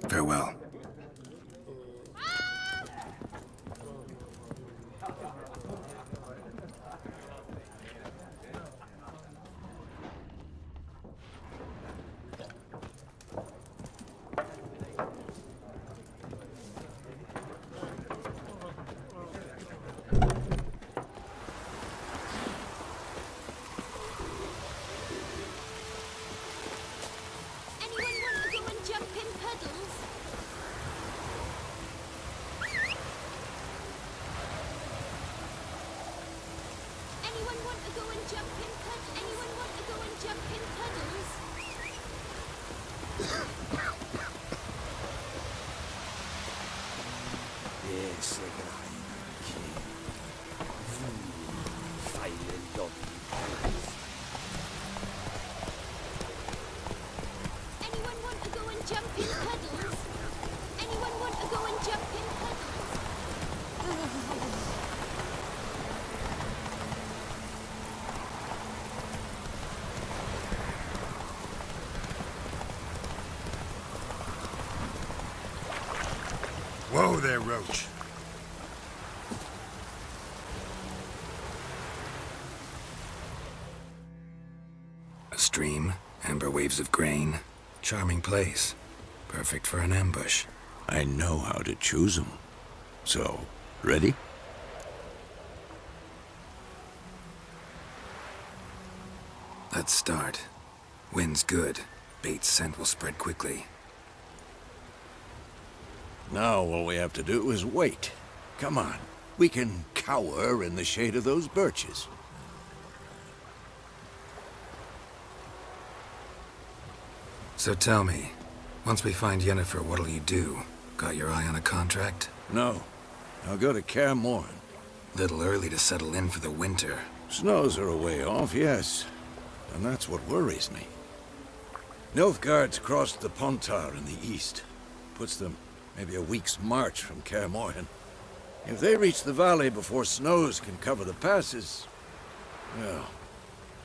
Farewell. Whoa there, Roach. A stream, amber waves of grain. Charming place. Perfect for an ambush. I know how to choose them. So, Ready? Let's start. Wind's good. Bait's scent will spread quickly. Now all we have to do is wait. Come on. We can cower in the shade of those birches. So tell me, once we find Yennefer, what'll you do? Got your eye on a contract? No. I'll go to Kaer Morhen. Little early to settle in for the winter. Snows are a way off, yes. And that's what worries me. Nilfgaard's crossed the Pontar in the east. Puts them maybe a week's march from Kaer Morhen. If they reach the valley before snows can cover the passes, well,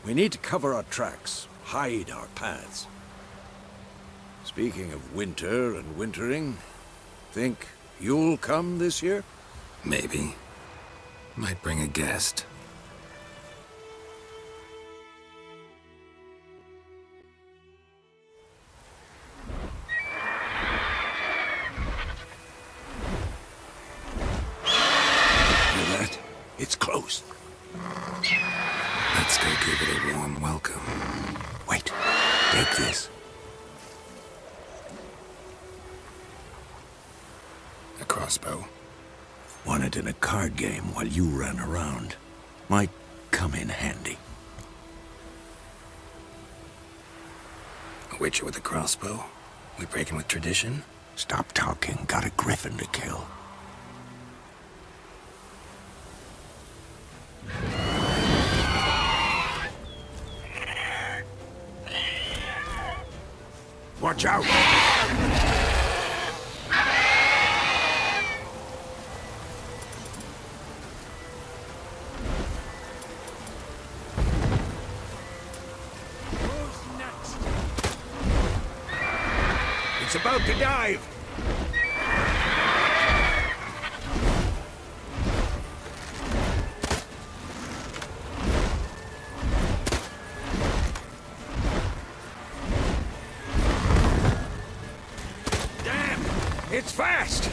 we need to cover our tracks, hide our paths. Speaking of winter and wintering, think you'll come this year? Maybe. Might bring a guest. Hear that? It's close. Let's go give it a warm welcome. Wait, take this. A crossbow. Won it in a card game while you ran around. Might come in handy. A witcher with a crossbow? We breaking with tradition? Stop talking. Got a griffin to kill. Watch out! It's about to dive! Damn! It's fast!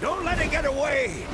Don't let it get away!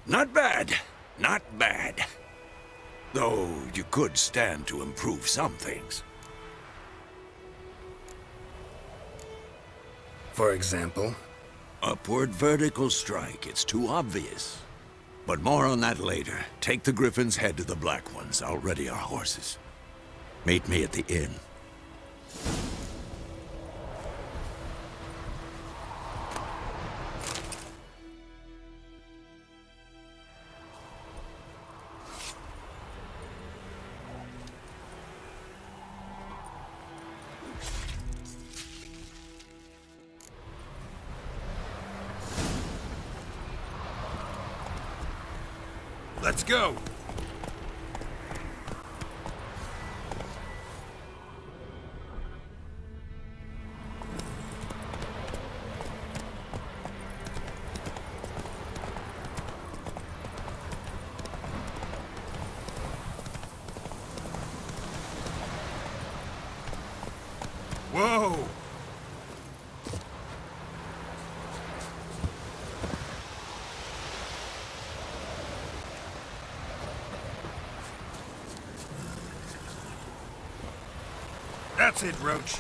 Not bad. Not bad. Though you could stand to improve some things. For example? Upward vertical strike. It's too obvious. But more on that later. Take the Griffin's head to the Black Ones. I'll ready our horses. Meet me at the inn. Let's go! Whoa! That's it, Roach.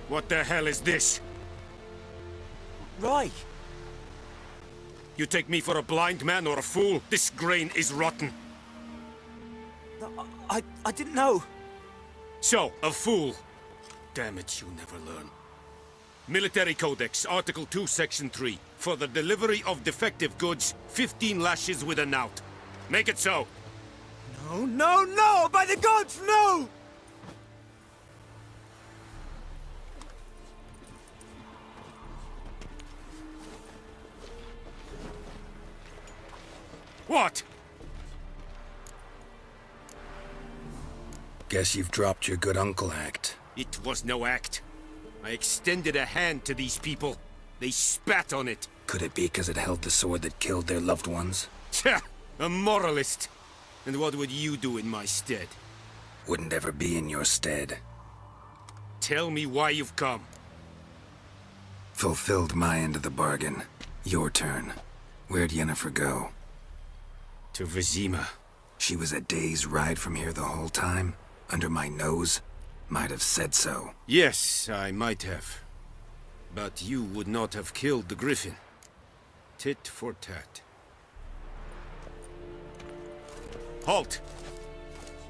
What the hell is this? Rye! You take me for a blind man or a fool? This grain is rotten. I didn't know. So, a fool. Damn it, you never learn. Military Codex, Article 2, Section 3. For the delivery of defective goods, 15 lashes with a knout. Make it so. No, no, no! By the gods, no! What? Guess you've dropped your good uncle act. It was no act. I extended a hand to these people. They spat on it. Could it be because it held the sword that killed their loved ones? Tja, a moralist. And what would you do in my stead? Wouldn't ever be in your stead. Tell me why you've come. Fulfilled my end of the bargain. Your turn. Where'd Yennefer go? To Vizima. She was a day's ride from here the whole time? Under my nose? Might have said so. Yes, I might have. But you would not have killed the griffin. Tit for tat. Halt!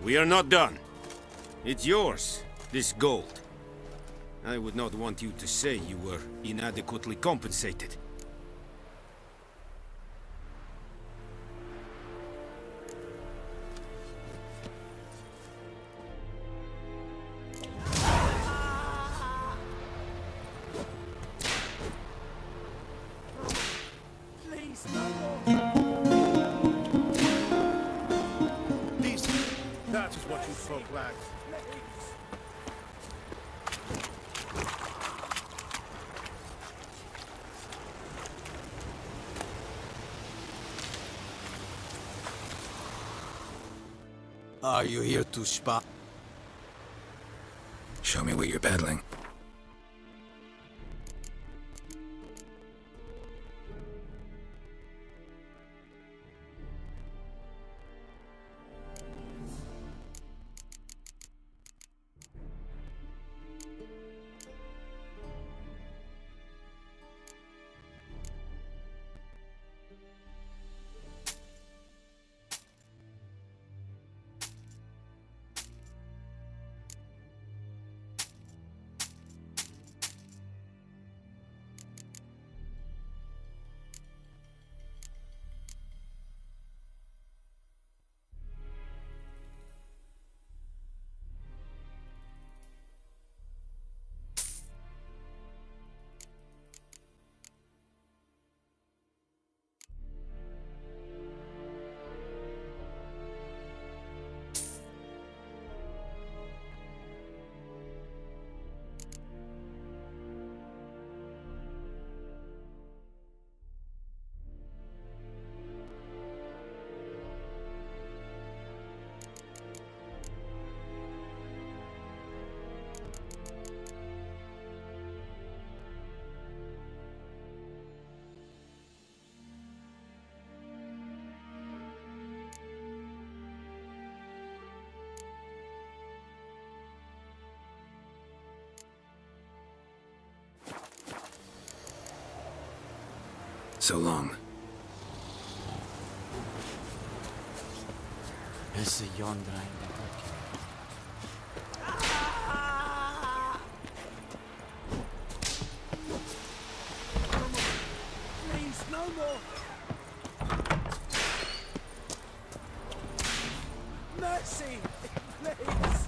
We are not done. It's yours, this gold. I would not want you to say you were inadequately compensated. That is what you folk lack. Are you here to spy? Show me what you're peddling. So long. Is yonder Please, no more! Mercy! Please!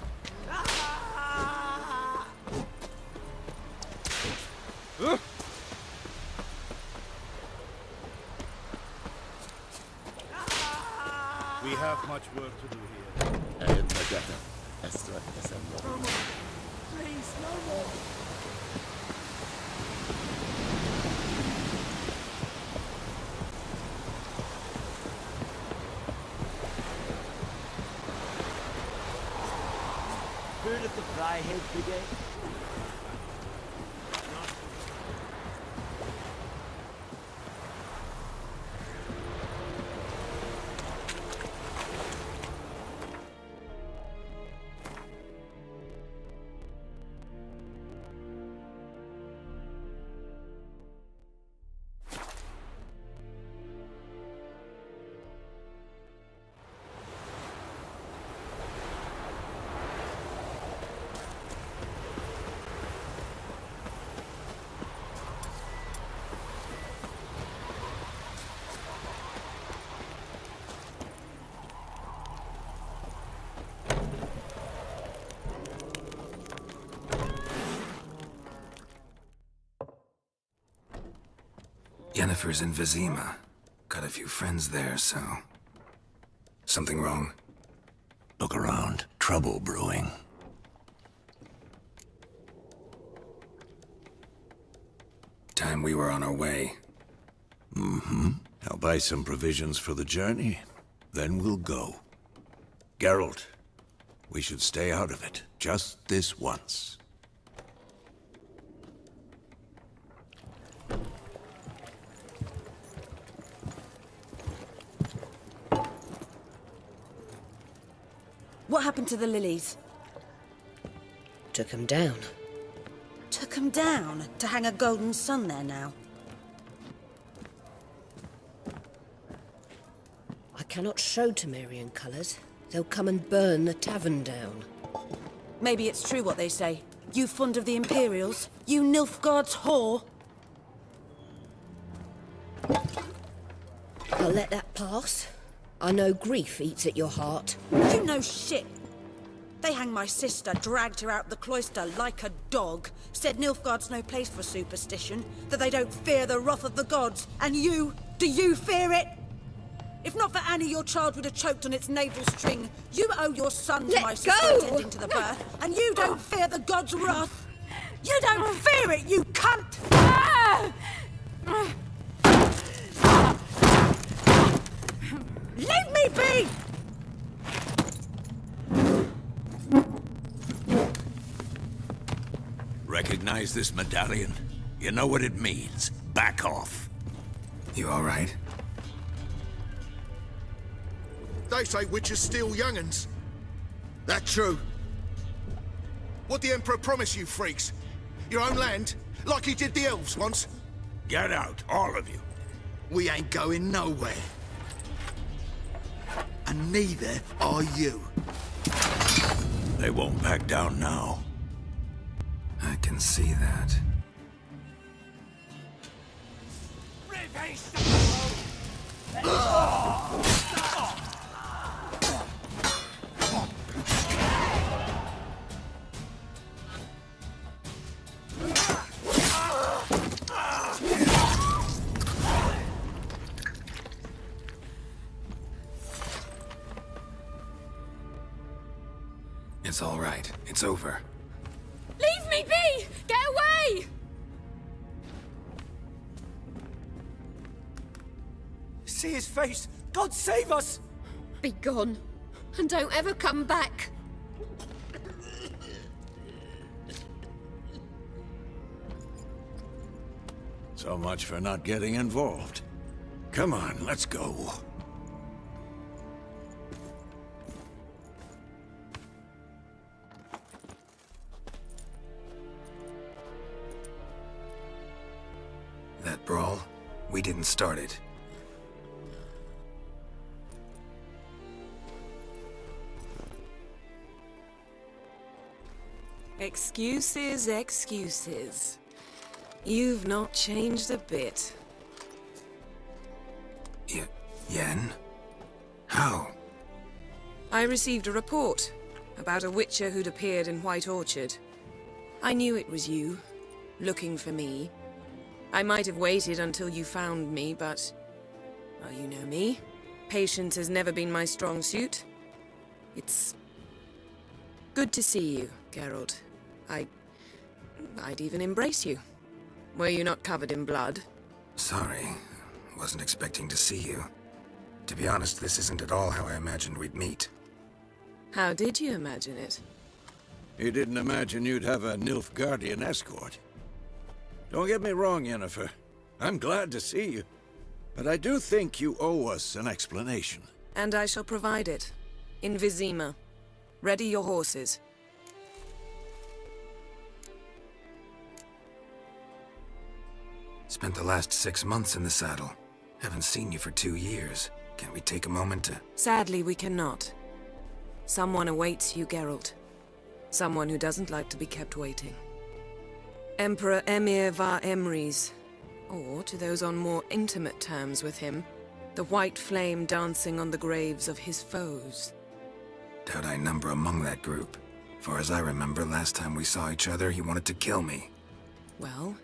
have much work to do here. No more. Please, no more. Heard of the Flyhead Brigade? Yennefer's in Vizima. Got a few friends there, so... Something wrong? Look around. Trouble brewing. Time we were on our way. Mm-hmm. I'll buy some provisions for the journey. Then we'll go. Geralt, we should stay out of it. Just this once. What happened to the lilies? Took 'em down. Took 'em down to hang a golden sun there now. I cannot show Temerian colours. They'll come and burn the tavern down. Maybe it's true what they say. You fond of the Imperials? You Nilfgaard's whore? I'll let that pass. I know grief eats at your heart. You know shit. They hanged my sister, dragged her out the cloister like a dog, said Nilfgaard's no place for superstition, that they don't fear the wrath of the gods. And you, do you fear it? If not for Annie, your child would have choked on its navel string. You owe your son to my sister attending to the birth, and you don't fear the gods' wrath. You don't fear it, you cunt! Leave me be! Recognize this medallion? You know what it means. Back off. You all right? They say witches steal young'uns. That true? What the Emperor promise you, freaks? Your own land? Like he did the elves once? Get out, all of you. We ain't going nowhere. And neither are you. They won't back down now. I can see that. It's all right. It's over. Leave me be! Get away! See his face! God save us! Be gone, and don't ever come back. So much for not getting involved. Come on, let's go. That brawl, we didn't start it. Excuses, excuses. You've not changed a bit. Yen? How? I received a report about a witcher who'd appeared in White Orchard. I knew it was you, looking for me. I might have waited until you found me, but... well, you know me. Patience has never been my strong suit. It's good to see you, Geralt. I'd even embrace you. Were you not covered in blood? Sorry. Wasn't expecting to see you. To be honest, this isn't at all how I imagined we'd meet. How did you imagine it? You didn't imagine you'd have a Nilfgaardian escort. Don't get me wrong, Yennefer. I'm glad to see you. But I do think you owe us an explanation. And I shall provide it. In Vizima. Ready your horses. Spent the last 6 months in the saddle. Haven't seen you for 2 years. Can we take a moment to... Sadly, we cannot. Someone awaits you, Geralt. Someone who doesn't like to be kept waiting. Emperor Emir var Emrys. Or, to those on more intimate terms with him, the white flame dancing on the graves of his foes. Doubt I number among that group. Far as I remember, last time we saw each other, he wanted to kill me. Well,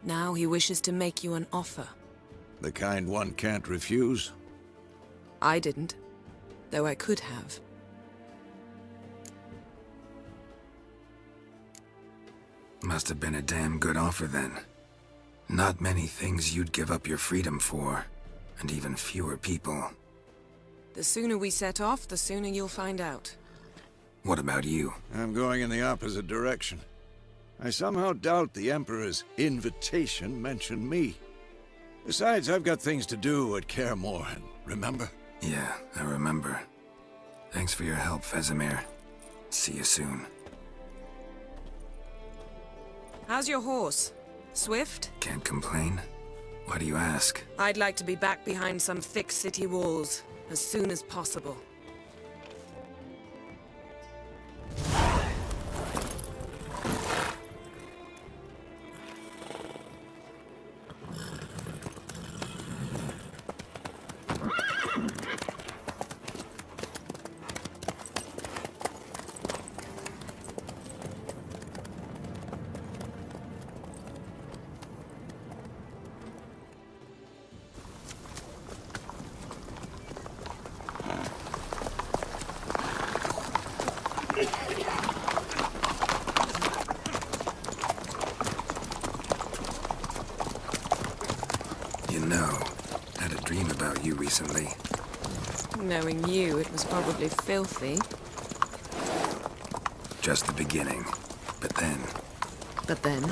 now he wishes to make you an offer. The kind one can't refuse? I didn't, though I could have. Must have been a damn good offer then. Not many things you'd give up your freedom for, and even fewer people. The sooner we set off, the sooner you'll find out. What about you? I'm going in the opposite direction. I somehow doubt the Emperor's invitation mentioned me. Besides, I've got things to do at Kaer Morhen, remember? Yeah, I remember. Thanks for your help, Vesemir. See you soon. How's your horse? Swift? Can't complain. Why do you ask? I'd like to be back behind some thick city walls as soon as possible. You know, had a dream about you recently. Knowing you, it was probably filthy. Just the beginning. But then... But then...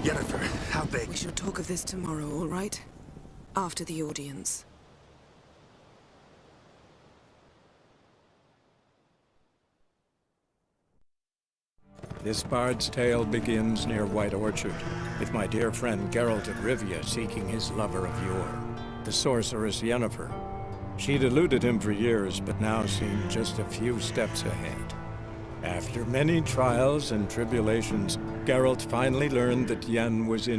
Yennefer, how big? We shall talk of this tomorrow, all right? After the audience. This bard's tale begins near White Orchard, with my dear friend Geralt of Rivia seeking his lover of yore, the sorceress Yennefer. She'd eluded him for years, but now seemed just a few steps ahead. After many trials and tribulations, Geralt finally learned that Yen was in